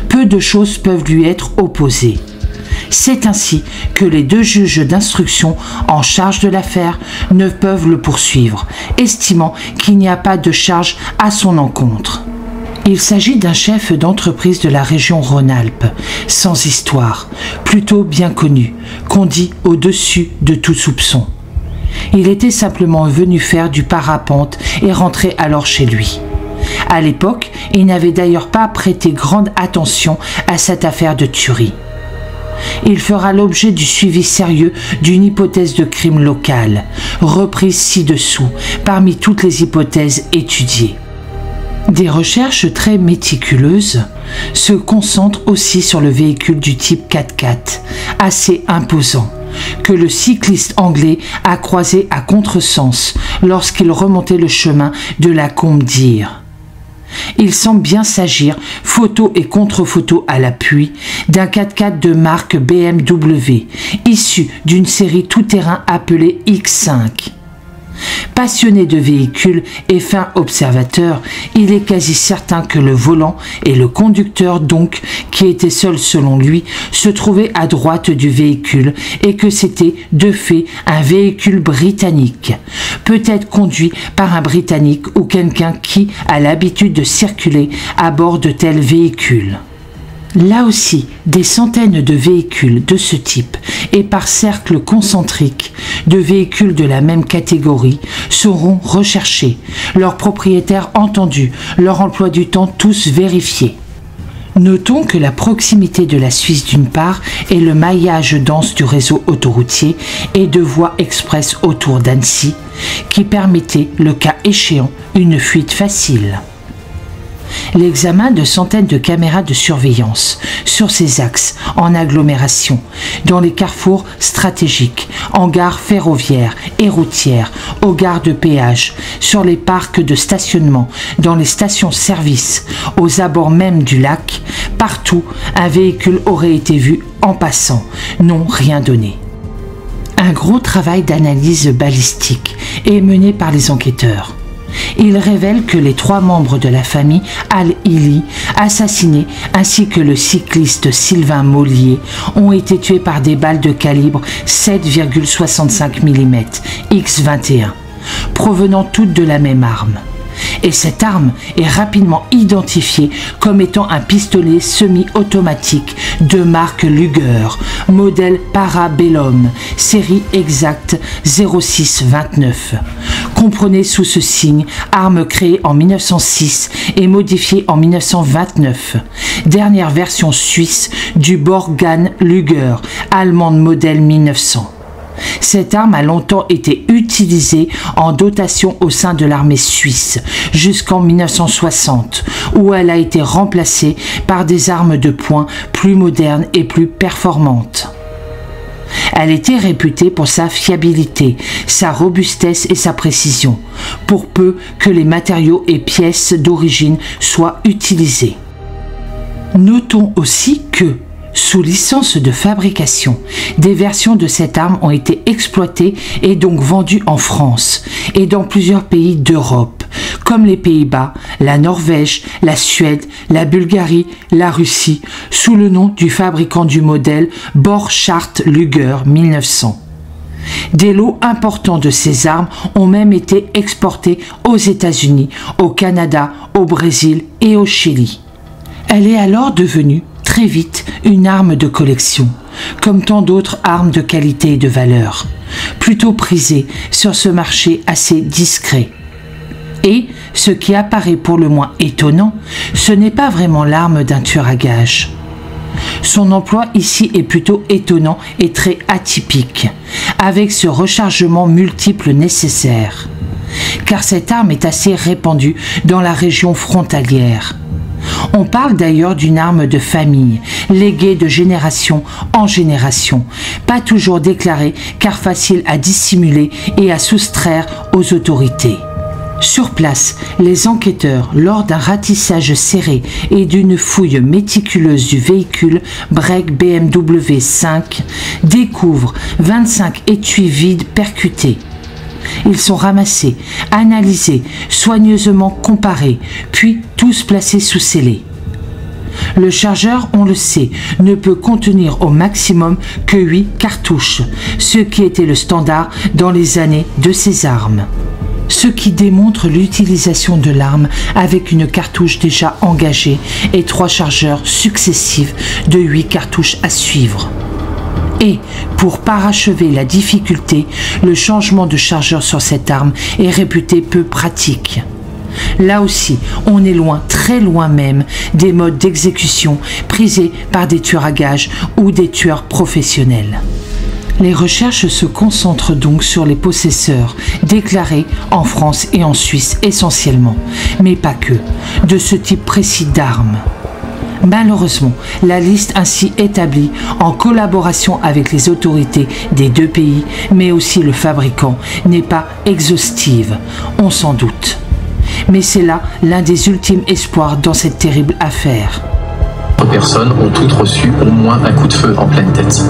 peu de choses peuvent lui être opposées. C'est ainsi que les deux juges d'instruction en charge de l'affaire ne peuvent le poursuivre, estimant qu'il n'y a pas de charge à son encontre. Il s'agit d'un chef d'entreprise de la région Rhône-Alpes, sans histoire, plutôt bien connu, qu'on dit au-dessus de tout soupçon. Il était simplement venu faire du parapente et rentrait alors chez lui. À l'époque, il n'avait d'ailleurs pas prêté grande attention à cette affaire de tuerie. Il fera l'objet du suivi sérieux d'une hypothèse de crime local, reprise ci-dessous, parmi toutes les hypothèses étudiées. Des recherches très méticuleuses se concentrent aussi sur le véhicule du type 4x4, assez imposant, que le cycliste anglais a croisé à contresens lorsqu'il remontait le chemin de la Combe d'Hyères. Il semble bien s'agir, photo et contre-photo à l'appui, d'un 4x4 de marque BMW, issu d'une série tout-terrain appelée X5. Passionné de véhicules et fin observateur, il est quasi certain que le volant et le conducteur donc, qui était seul selon lui, se trouvaient à droite du véhicule et que c'était de fait un véhicule britannique, peut-être conduit par un Britannique ou quelqu'un qui a l'habitude de circuler à bord de tels véhicules. Là aussi, des centaines de véhicules de ce type et par cercles concentriques de véhicules de la même catégorie seront recherchés, leurs propriétaires entendus, leur emploi du temps tous vérifiés. Notons que la proximité de la Suisse d'une part et le maillage dense du réseau autoroutier et de voies express autour d'Annecy qui permettaient, le cas échéant, une fuite facile. L'examen de centaines de caméras de surveillance sur ces axes en agglomération, dans les carrefours stratégiques, en gares ferroviaires et routières, aux gares de péage, sur les parcs de stationnement, dans les stations-service, aux abords même du lac, partout un véhicule aurait été vu en passant, n'ont rien donné. Un gros travail d'analyse balistique est mené par les enquêteurs. Il révèle que les 3 membres de la famille Al-Hili, assassinés, ainsi que le cycliste Sylvain Mollier, ont été tués par des balles de calibre 7,65 mm X21, provenant toutes de la même arme. Et cette arme est rapidement identifiée comme étant un pistolet semi-automatique de marque Luger, modèle Parabellum, série exacte 0629. Comprenez sous ce signe arme créée en 1906 et modifiée en 1929. Dernière version suisse du Borgan Luger, allemande modèle 1900. Cette arme a longtemps été utilisée en dotation au sein de l'armée suisse, jusqu'en 1960, où elle a été remplacée par des armes de poing plus modernes et plus performantes. Elle était réputée pour sa fiabilité, sa robustesse et sa précision, pour peu que les matériaux et pièces d'origine soient utilisés. Notons aussi que, sous licence de fabrication, des versions de cette arme ont été exploitées et donc vendues en France et dans plusieurs pays d'Europe, comme les Pays-Bas, la Norvège, la Suède, la Bulgarie, la Russie, sous le nom du fabricant du modèle Borchardt Luger 1900. Des lots importants de ces armes ont même été exportés aux États-Unis, au Canada, au Brésil et au Chili. Elle est alors devenue très vite une arme de collection, comme tant d'autres armes de qualité et de valeur, plutôt prisées sur ce marché assez discret. Et, ce qui apparaît pour le moins étonnant, ce n'est pas vraiment l'arme d'un tueur à gages. Son emploi ici est plutôt étonnant et très atypique, avec ce rechargement multiple nécessaire, car cette arme est assez répandue dans la région frontalière. On parle d'ailleurs d'une arme de famille, léguée de génération en génération, pas toujours déclarée car facile à dissimuler et à soustraire aux autorités. Sur place, les enquêteurs, lors d'un ratissage serré et d'une fouille méticuleuse du véhicule break BMW 5, découvrent 25 étuis vides percutés. Ils sont ramassés, analysés, soigneusement comparés, puis tous placés sous scellé. Le chargeur, on le sait, ne peut contenir au maximum que 8 cartouches, ce qui était le standard dans les années de ces armes. Ce qui démontre l'utilisation de l'arme avec une cartouche déjà engagée et 3 chargeurs successifs de 8 cartouches à suivre. Et, pour parachever la difficulté, le changement de chargeur sur cette arme est réputé peu pratique. Là aussi, on est loin, très loin même, des modes d'exécution prisés par des tueurs à gages ou des tueurs professionnels. Les recherches se concentrent donc sur les possesseurs, déclarés en France et en Suisse essentiellement, mais pas que, de ce type précis d'armes. Malheureusement, la liste ainsi établie, en collaboration avec les autorités des 2 pays, mais aussi le fabricant, n'est pas exhaustive, on s'en doute. Mais c'est là l'un des ultimes espoirs dans cette terrible affaire. Les personnes ont toutes reçu au moins un coup de feu en pleine tête.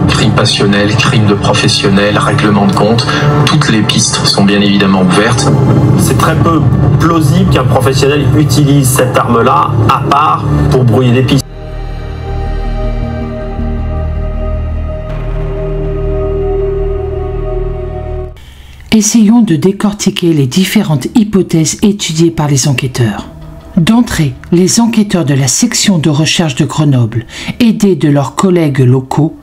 Crime passionnel, crime de professionnel, règlement de compte, toutes les pistes sont bien évidemment ouvertes. C'est très peu plausible qu'un professionnel utilise cette arme-là, à part pour brouiller des pistes. Essayons de décortiquer les différentes hypothèses étudiées par les enquêteurs. D'entrée, les enquêteurs de la section de recherche de Grenoble, aidés de leurs collègues locaux,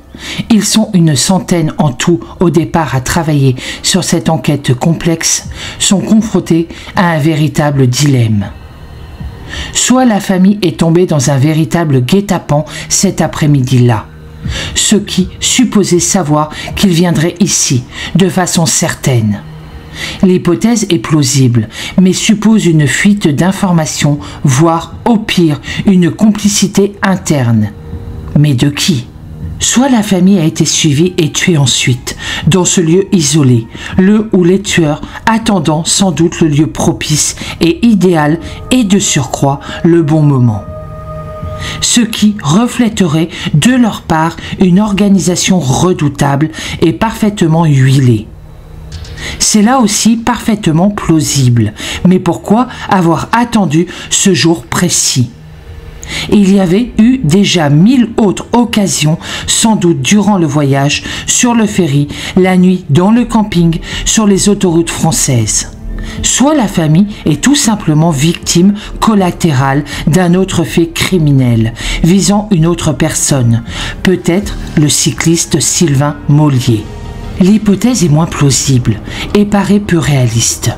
ils sont une centaine en tout au départ à travailler sur cette enquête complexe, sont confrontés à un véritable dilemme. Soit la famille est tombée dans un véritable guet-apens cet après-midi-là, ceux qui supposaient savoir qu'il viendrait ici de façon certaine. L'hypothèse est plausible, mais suppose une fuite d'informations, voire au pire une complicité interne. Mais de qui ? Soit la famille a été suivie et tuée ensuite, dans ce lieu isolé, le ou les tueurs attendant sans doute le lieu propice et idéal et de surcroît le bon moment. Ce qui reflèterait de leur part une organisation redoutable et parfaitement huilée. C'est là aussi parfaitement plausible, mais pourquoi avoir attendu ce jour précis ? Il y avait eu déjà 1000 autres occasions, sans doute durant le voyage, sur le ferry, la nuit, dans le camping, sur les autoroutes françaises. Soit la famille est tout simplement victime collatérale d'un autre fait criminel, visant une autre personne, peut-être le cycliste Sylvain Mollier. L'hypothèse est moins plausible et paraît peu réaliste.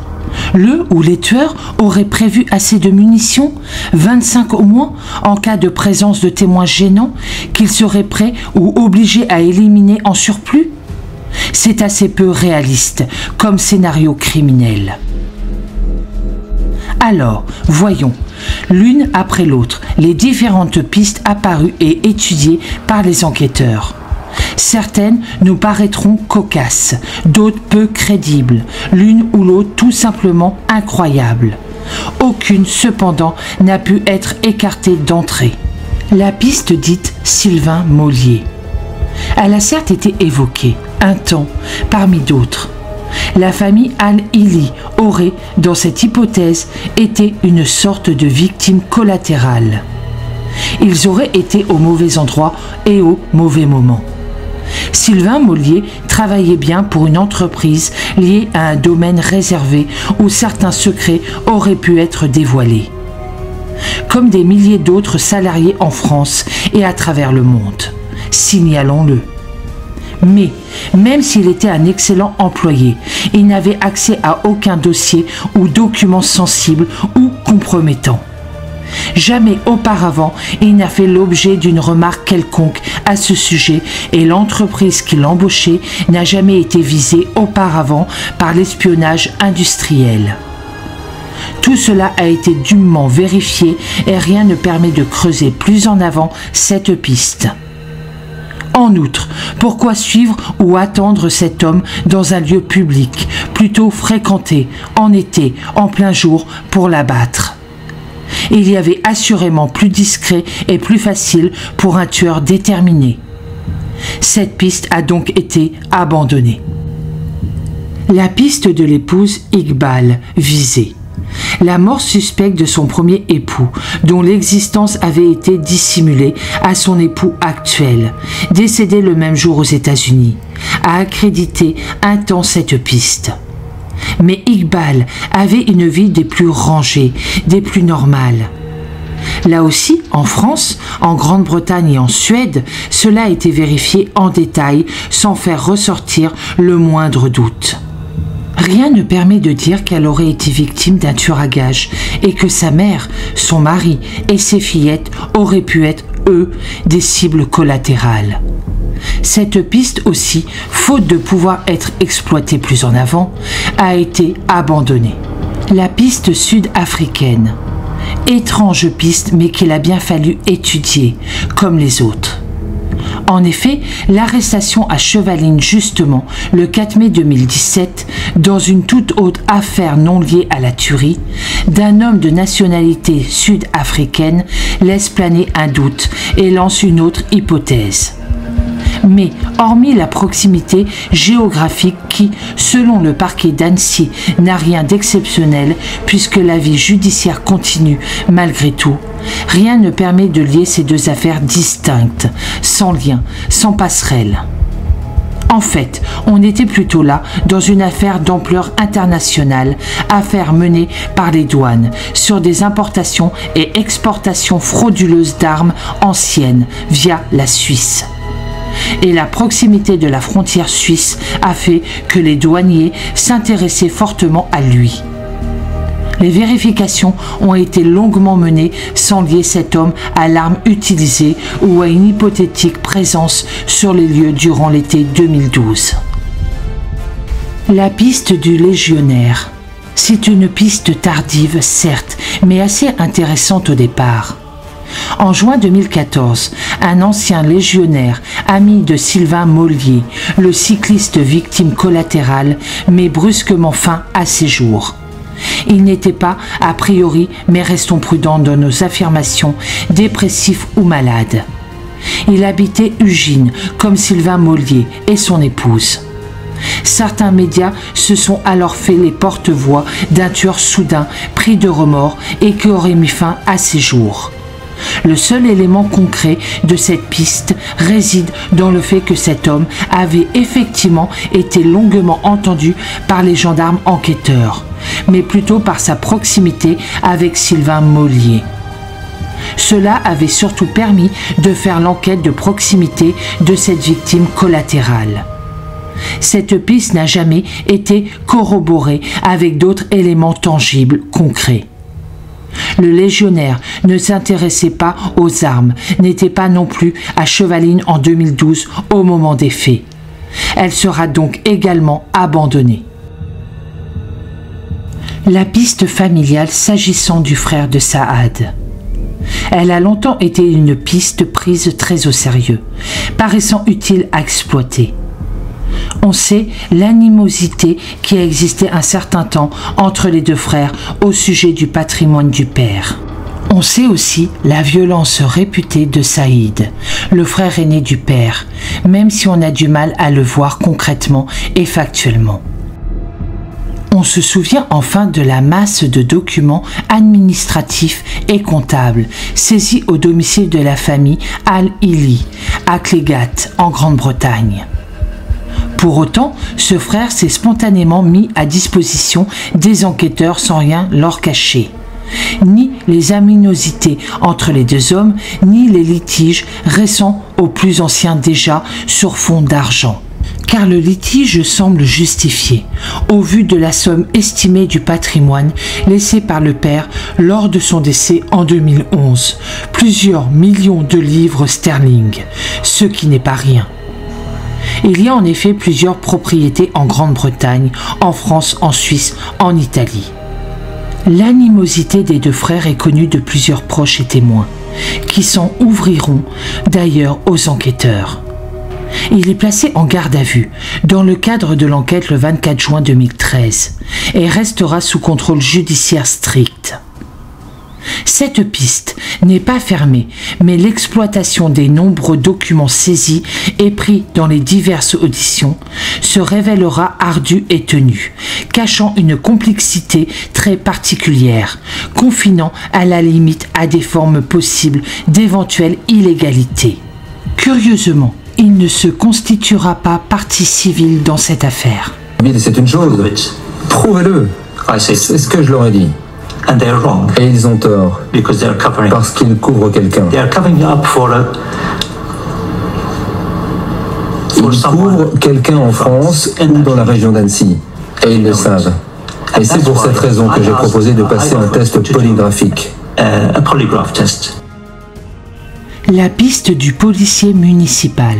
Le ou les tueurs auraient prévu assez de munitions, 25 au moins, en cas de présence de témoins gênants, qu'ils seraient prêts ou obligés à éliminer en surplus. C'est assez peu réaliste comme scénario criminel. Alors, voyons, l'une après l'autre, les différentes pistes apparues et étudiées par les enquêteurs. Certaines nous paraîtront cocasses, d'autres peu crédibles, l'une ou l'autre tout simplement incroyables. Aucune, cependant, n'a pu être écartée d'entrée. La piste dite Sylvain Mollier. Elle a certes été évoquée, un temps, parmi d'autres. La famille Al-Hili aurait, dans cette hypothèse, été une sorte de victime collatérale. Ils auraient été au mauvais endroit et au mauvais moment. Sylvain Mollier travaillait bien pour une entreprise liée à un domaine réservé où certains secrets auraient pu être dévoilés. Comme des milliers d'autres salariés en France et à travers le monde. Signalons-le. Mais, même s'il était un excellent employé, il n'avait accès à aucun dossier ou document sensible ou compromettant. Jamais auparavant, il n'a fait l'objet d'une remarque quelconque à ce sujet et l'entreprise qui l'embauchait n'a jamais été visée auparavant par l'espionnage industriel. Tout cela a été dûment vérifié et rien ne permet de creuser plus en avant cette piste. En outre, pourquoi suivre ou attendre cet homme dans un lieu public, plutôt fréquenté, en été, en plein jour, pour l'abattre ? Il y avait assurément plus discret et plus facile pour un tueur déterminé. Cette piste a donc été abandonnée. La piste de l'épouse Iqbal visée. La mort suspecte de son premier époux, dont l'existence avait été dissimulée à son époux actuel, décédé le même jour aux États-Unis, a accrédité un temps cette piste. Mais Iqbal avait une vie des plus rangées, des plus normales. Là aussi, en France, en Grande-Bretagne et en Suède, cela a été vérifié en détail sans faire ressortir le moindre doute. Rien ne permet de dire qu'elle aurait été victime d'un tueur à gages et que sa mère, son mari et ses fillettes auraient pu être, eux, des cibles collatérales. Cette piste aussi, faute de pouvoir être exploitée plus en avant, a été abandonnée. La piste sud-africaine. Étrange piste mais qu'il a bien fallu étudier, comme les autres. En effet, l'arrestation à Chevaline justement, le 4 mai 2017, dans une toute autre affaire non liée à la tuerie, d'un homme de nationalité sud-africaine laisse planer un doute et lance une autre hypothèse. Mais, hormis la proximité géographique qui, selon le parquet d'Annecy, n'a rien d'exceptionnel puisque la vie judiciaire continue malgré tout, rien ne permet de lier ces deux affaires distinctes, sans lien, sans passerelle. En fait, on était plutôt là dans une affaire d'ampleur internationale, affaire menée par les douanes sur des importations et exportations frauduleuses d'armes anciennes via la Suisse. Et la proximité de la frontière suisse a fait que les douaniers s'intéressaient fortement à lui. Les vérifications ont été longuement menées sans lier cet homme à l'arme utilisée ou à une hypothétique présence sur les lieux durant l'été 2012. La piste du légionnaire. C'est une piste tardive, certes, mais assez intéressante au départ. En juin 2014, un ancien légionnaire, ami de Sylvain Mollier, le cycliste victime collatérale, met brusquement fin à ses jours. Il n'était pas, a priori, mais restons prudents dans nos affirmations, dépressif ou malade. Il habitait Ugine, comme Sylvain Mollier et son épouse. Certains médias se sont alors fait les porte-voix d'un tueur soudain, pris de remords et qui aurait mis fin à ses jours. Le seul élément concret de cette piste réside dans le fait que cet homme avait effectivement été longuement entendu par les gendarmes enquêteurs, mais plutôt par sa proximité avec Sylvain Mollier. Cela avait surtout permis de faire l'enquête de proximité de cette victime collatérale. Cette piste n'a jamais été corroborée avec d'autres éléments tangibles, concrets. Le légionnaire ne s'intéressait pas aux armes, n'était pas non plus à Chevaline en 2012 au moment des faits. Elle sera donc également abandonnée. La piste familiale s'agissant du frère de Saad. Elle a longtemps été une piste prise très au sérieux, paraissant utile à exploiter. On sait l'animosité qui a existé un certain temps entre les deux frères au sujet du patrimoine du père. On sait aussi la violence réputée de Saïd, le frère aîné du père, même si on a du mal à le voir concrètement et factuellement. On se souvient enfin de la masse de documents administratifs et comptables saisis au domicile de la famille Al-Hili, à Clégat, en Grande-Bretagne. Pour autant, ce frère s'est spontanément mis à disposition des enquêteurs sans rien leur cacher. Ni les aminosités entre les deux hommes, ni les litiges récents aux plus anciens déjà sur fond d'argent. Car le litige semble justifié, au vu de la somme estimée du patrimoine laissé par le père lors de son décès en 2011, plusieurs millions de livres sterling, ce qui n'est pas rien. Il y a en effet plusieurs propriétés en Grande-Bretagne, en France, en Suisse, en Italie. L'animosité des deux frères est connue de plusieurs proches et témoins, qui s'en ouvriront d'ailleurs aux enquêteurs. Il est placé en garde à vue dans le cadre de l'enquête le 24 juin 2013 et restera sous contrôle judiciaire strict. Cette piste n'est pas fermée, mais l'exploitation des nombreux documents saisis et pris dans les diverses auditions se révélera ardue et tenue, cachant une complexité très particulière, confinant à la limite à des formes possibles d'éventuelles illégalités. Curieusement, il ne se constituera pas partie civile dans cette affaire. C'est une chose, prouvez-le. C'est ce que je leur ai dit. Et ils ont tort, parce qu'ils couvrent quelqu'un. Ils couvrent quelqu'un en France ou dans la région d'Annecy, et ils le savent. Et c'est pour cette raison que j'ai proposé de passer un test polygraphique. La piste du policier municipal.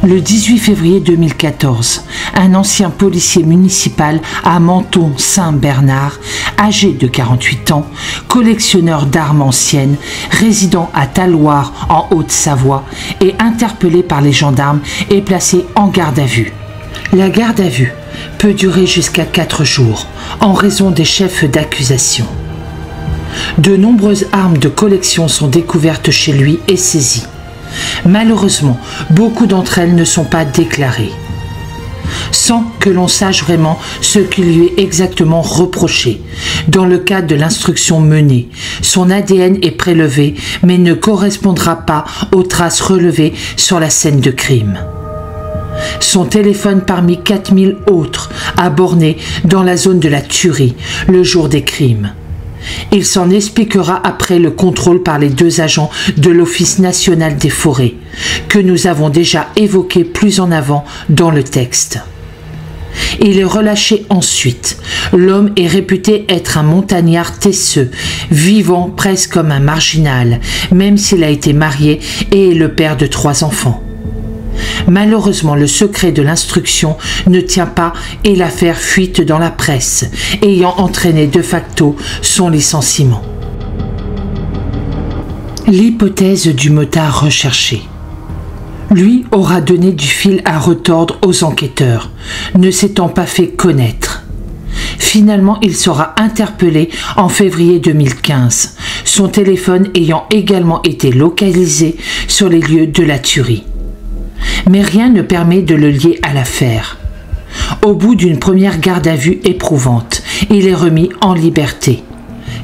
Le 18 février 2014, un ancien policier municipal à Menton-Saint-Bernard, âgé de 48 ans, collectionneur d'armes anciennes, résidant à Talloires en Haute-Savoie et interpellé par les gendarmes est placé en garde à vue. La garde à vue peut durer jusqu'à 4 jours en raison des chefs d'accusation. De nombreuses armes de collection sont découvertes chez lui et saisies. Malheureusement, beaucoup d'entre elles ne sont pas déclarées. Sans que l'on sache vraiment ce qui lui est exactement reproché. Dans le cadre de l'instruction menée, son ADN est prélevé mais ne correspondra pas aux traces relevées sur la scène de crime. Son téléphone parmi 4000 autres a borné dans la zone de la tuerie le jour des crimes. Il s'en expliquera après le contrôle par les 2 agents de l'Office national des forêts, que nous avons déjà évoqué plus en avant dans le texte. Il est relâché ensuite. L'homme est réputé être un montagnard taiseux, vivant presque comme un marginal, même s'il a été marié et est le père de 3 enfants. Malheureusement, le secret de l'instruction ne tient pas et l'affaire fuite dans la presse, ayant entraîné de facto son licenciement. L'hypothèse du motard recherché. Lui aura donné du fil à retordre aux enquêteurs, ne s'étant pas fait connaître. Finalement, il sera interpellé en février 2015, son téléphone ayant également été localisé sur les lieux de la tuerie. Mais rien ne permet de le lier à l'affaire. Au bout d'une première garde à vue éprouvante, il est remis en liberté.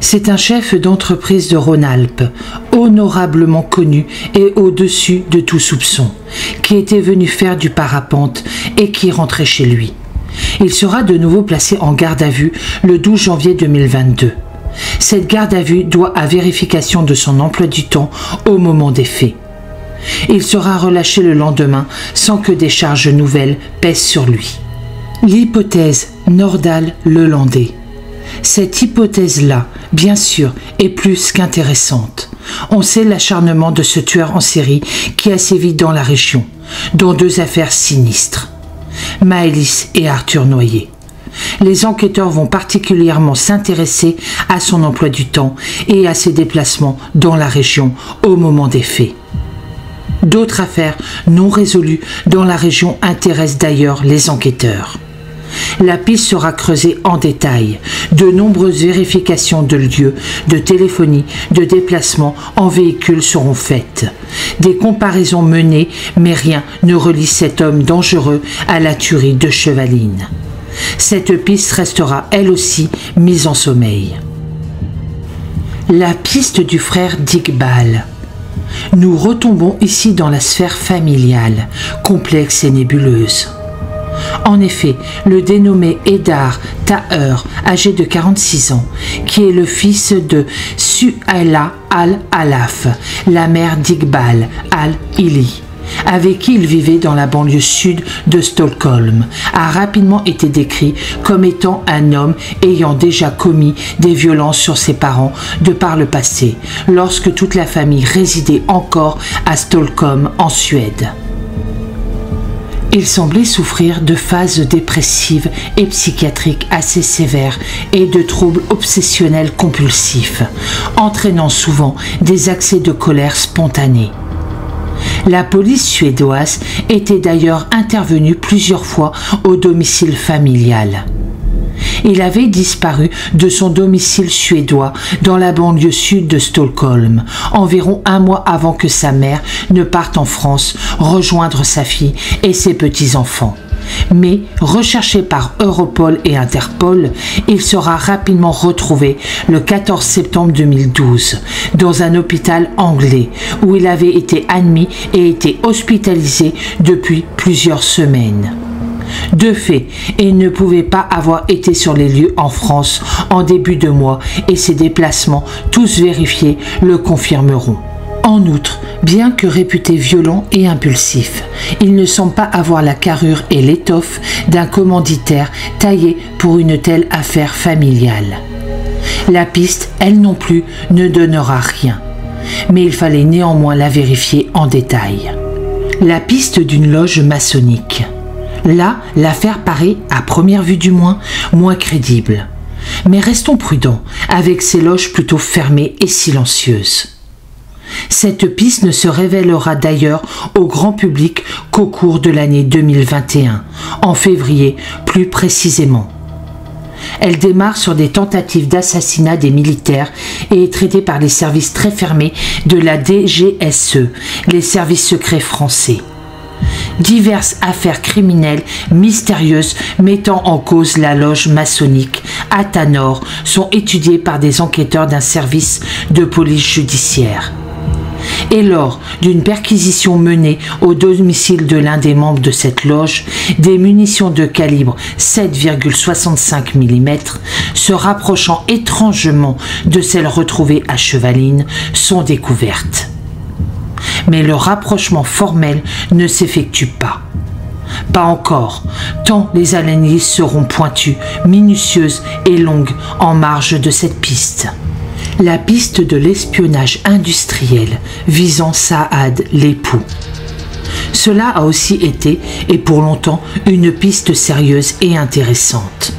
C'est un chef d'entreprise de Rhône-Alpes, honorablement connu et au-dessus de tout soupçon, qui était venu faire du parapente et qui rentrait chez lui. Il sera de nouveau placé en garde à vue le 12 janvier 2022. Cette garde à vue doit à vérification de son emploi du temps au moment des faits. Il sera relâché le lendemain sans que des charges nouvelles pèsent sur lui. L'hypothèse Nordahl-Lelandais. Cette hypothèse-là, bien sûr, est plus qu'intéressante. On sait l'acharnement de ce tueur en série qui a sévi dans la région, dans 2 affaires sinistres. Maëlys et Arthur Noyer. Les enquêteurs vont particulièrement s'intéresser à son emploi du temps et à ses déplacements dans la région au moment des faits. D'autres affaires non résolues dans la région intéressent d'ailleurs les enquêteurs. La piste sera creusée en détail. De nombreuses vérifications de lieux, de téléphonie, de déplacements en véhicule seront faites. Des comparaisons menées, mais rien ne relie cet homme dangereux à la tuerie de Chevaline. Cette piste restera elle aussi mise en sommeil. La piste du frère d'Iqbal. Nous retombons ici dans la sphère familiale, complexe et nébuleuse. En effet, le dénommé Eddar Taher, âgé de 46 ans, qui est le fils de Suhaila al-Alaf, la mère d'Iqbal al-Ili, avec qui il vivait dans la banlieue sud de Stockholm, a rapidement été décrit comme étant un homme ayant déjà commis des violences sur ses parents de par le passé, lorsque toute la famille résidait encore à Stockholm en Suède. Il semblait souffrir de phases dépressives et psychiatriques assez sévères et de troubles obsessionnels compulsifs, entraînant souvent des accès de colère spontanés. La police suédoise était d'ailleurs intervenue plusieurs fois au domicile familial. Il avait disparu de son domicile suédois dans la banlieue sud de Stockholm, environ 1 mois avant que sa mère ne parte en France rejoindre sa fille et ses petits-enfants. Mais, recherché par Europol et Interpol, il sera rapidement retrouvé le 14 septembre 2012 dans un hôpital anglais où il avait été admis et été hospitalisé depuis plusieurs semaines. De fait, il ne pouvait pas avoir été sur les lieux en France en début de mois et ses déplacements, tous vérifiés, le confirmeront. En outre, bien que réputé violent et impulsif, il ne semble pas avoir la carrure et l'étoffe d'un commanditaire taillé pour une telle affaire familiale. La piste, elle non plus, ne donnera rien, mais il fallait néanmoins la vérifier en détail. La piste d'une loge maçonnique. Là, l'affaire paraît, à première vue du moins crédible. Mais restons prudents avec ces loges plutôt fermées et silencieuses. Cette piste ne se révélera d'ailleurs au grand public qu'au cours de l'année 2021, en février plus précisément. Elle démarre sur des tentatives d'assassinat des militaires et est traitée par les services très fermés de la DGSE, les services secrets français. Diverses affaires criminelles mystérieuses mettant en cause la loge maçonnique Athanor sont étudiées par des enquêteurs d'un service de police judiciaire. Et lors d'une perquisition menée au domicile de l'un des membres de cette loge, des munitions de calibre 7,65 mm, se rapprochant étrangement de celles retrouvées à Chevaline, sont découvertes. Mais le rapprochement formel ne s'effectue pas. Pas encore, tant les analyses seront pointues, minutieuses et longues en marge de cette piste. La piste de l'espionnage industriel visant Saad l'époux. Cela a aussi été, et pour longtemps, une piste sérieuse et intéressante.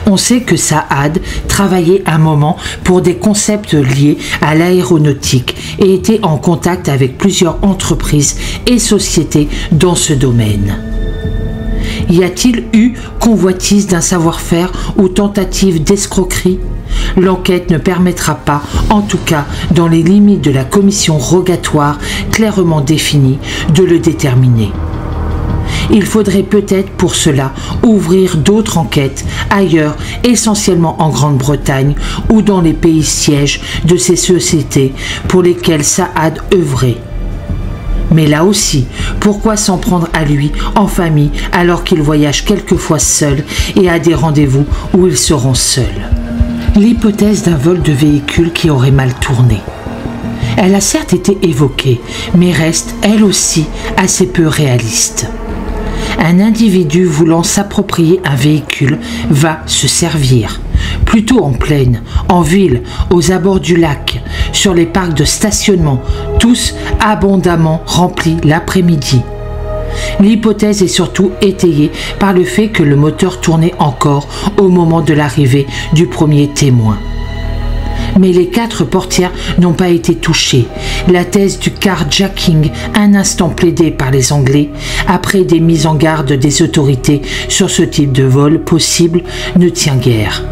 On sait que Saad travaillait un moment pour des concepts liés à l'aéronautique et était en contact avec plusieurs entreprises et sociétés dans ce domaine. Y a-t-il eu convoitise d'un savoir-faire ou tentative d'escroquerie? L'enquête ne permettra pas, en tout cas dans les limites de la commission rogatoire clairement définie, de le déterminer. Il faudrait peut-être pour cela ouvrir d'autres enquêtes ailleurs, essentiellement en Grande-Bretagne ou dans les pays sièges de ces sociétés pour lesquelles Saad œuvrait. Mais là aussi, pourquoi s'en prendre à lui en famille alors qu'il voyage quelquefois seul et a des rendez-vous où ils seront seuls? L'hypothèse d'un vol de véhicule qui aurait mal tourné. Elle a certes été évoquée, mais reste, elle aussi, assez peu réaliste. Un individu voulant s'approprier un véhicule va se servir, plutôt en plaine, en ville, aux abords du lac, sur les parcs de stationnement, tous abondamment remplis l'après-midi. L'hypothèse est surtout étayée par le fait que le moteur tournait encore au moment de l'arrivée du premier témoin. Mais les 4 portières n'ont pas été touchées. La thèse du carjacking, un instant plaidée par les Anglais, après des mises en garde des autorités sur ce type de vol possible, ne tient guère.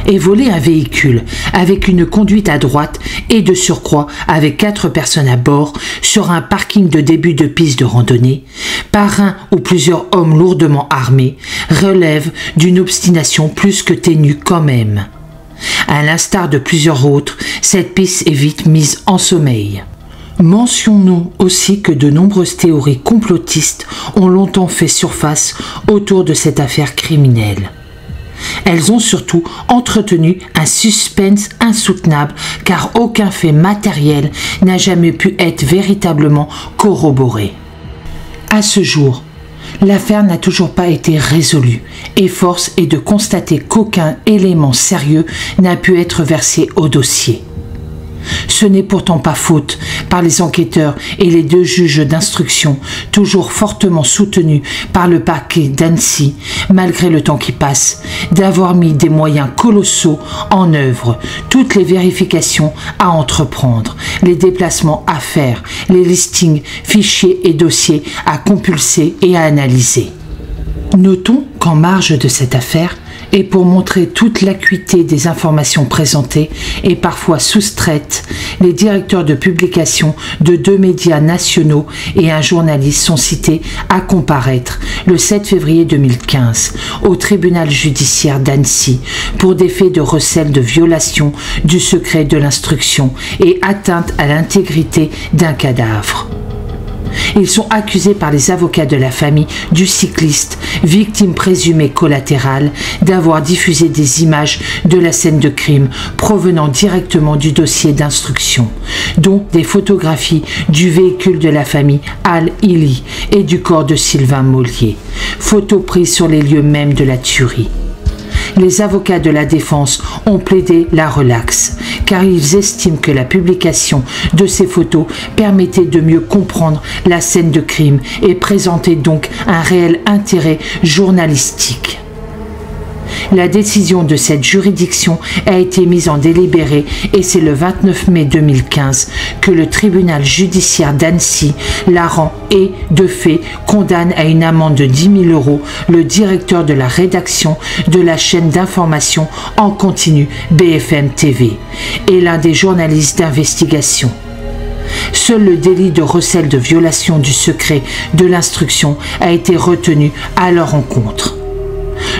Et voler un véhicule avec une conduite à droite et de surcroît avec 4 personnes à bord sur un parking de début de piste de randonnée par un ou plusieurs hommes lourdement armés relève d'une obstination plus que ténue quand même. À l'instar de plusieurs autres, cette piste est vite mise en sommeil. Mentionnons aussi que de nombreuses théories complotistes ont longtemps fait surface autour de cette affaire criminelle. Elles ont surtout entretenu un suspense insoutenable car aucun fait matériel n'a jamais pu être véritablement corroboré. À ce jour, l'affaire n'a toujours pas été résolue et force est de constater qu'aucun élément sérieux n'a pu être versé au dossier. Ce n'est pourtant pas faute par les enquêteurs et les 2 juges d'instruction, toujours fortement soutenus par le parquet d'Annecy, malgré le temps qui passe, d'avoir mis des moyens colossaux en œuvre, toutes les vérifications à entreprendre, les déplacements à faire, les listings, fichiers et dossiers à compulser et à analyser. Notons qu'en marge de cette affaire, et pour montrer toute l'acuité des informations présentées et parfois soustraites, les directeurs de publication de 2 médias nationaux et un journaliste sont cités à comparaître le 7 février 2015 au tribunal judiciaire d'Annecy pour des faits de recel de violation du secret de l'instruction et atteinte à l'intégrité d'un cadavre. Ils sont accusés par les avocats de la famille du cycliste, victime présumée collatérale, d'avoir diffusé des images de la scène de crime provenant directement du dossier d'instruction, dont des photographies du véhicule de la famille Al-Hili et du corps de Sylvain Mollier, photos prises sur les lieux mêmes de la tuerie. Les avocats de la défense ont plaidé la relaxe, car ils estiment que la publication de ces photos permettait de mieux comprendre la scène de crime et présentait donc un réel intérêt journalistique. La décision de cette juridiction a été mise en délibéré et c'est le 29 mai 2015 que le tribunal judiciaire d'Annecy la rend et, de fait, condamne à une amende de 10 000 € le directeur de la rédaction de la chaîne d'information en continu BFM TV et l'un des journalistes d'investigation. Seul le délit de recel de violation du secret de l'instruction a été retenu à leur encontre.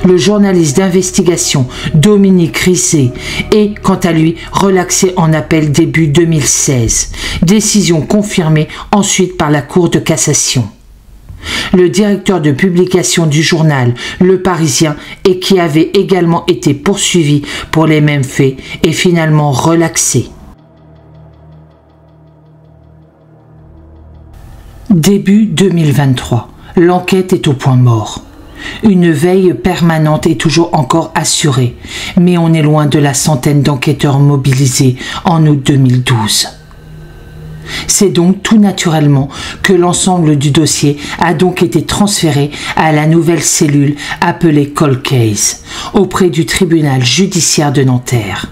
Le journaliste d'investigation Dominique Risset est, quant à lui, relaxé en appel début 2016. Décision confirmée ensuite par la Cour de cassation. Le directeur de publication du journal Le Parisien et qui avait également été poursuivi pour les mêmes faits est finalement relaxé. Début 2023. L'enquête est au point mort. Une veille permanente est toujours encore assurée, mais on est loin de la centaine d'enquêteurs mobilisés en août 2012. C'est donc tout naturellement que l'ensemble du dossier a donc été transféré à la nouvelle cellule appelée Cold Case, auprès du tribunal judiciaire de Nanterre.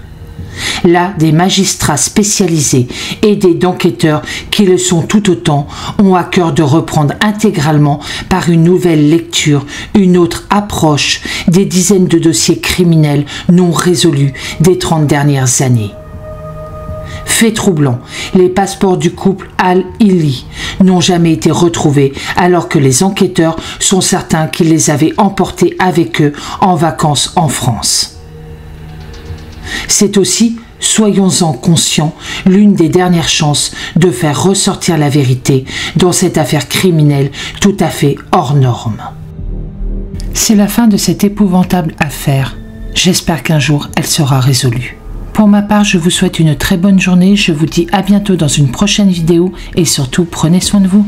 Là, des magistrats spécialisés, aidés d'enquêteurs qui le sont tout autant, ont à cœur de reprendre intégralement par une nouvelle lecture, une autre approche des dizaines de dossiers criminels non résolus des 30 dernières années. Fait troublant, les passeports du couple Al-Hili n'ont jamais été retrouvés alors que les enquêteurs sont certains qu'ils les avaient emportés avec eux en vacances en France. C'est aussi, soyons-en conscients, l'une des dernières chances de faire ressortir la vérité dans cette affaire criminelle tout à fait hors norme. C'est la fin de cette épouvantable affaire. J'espère qu'un jour elle sera résolue. Pour ma part, je vous souhaite une très bonne journée, je vous dis à bientôt dans une prochaine vidéo et surtout prenez soin de vous.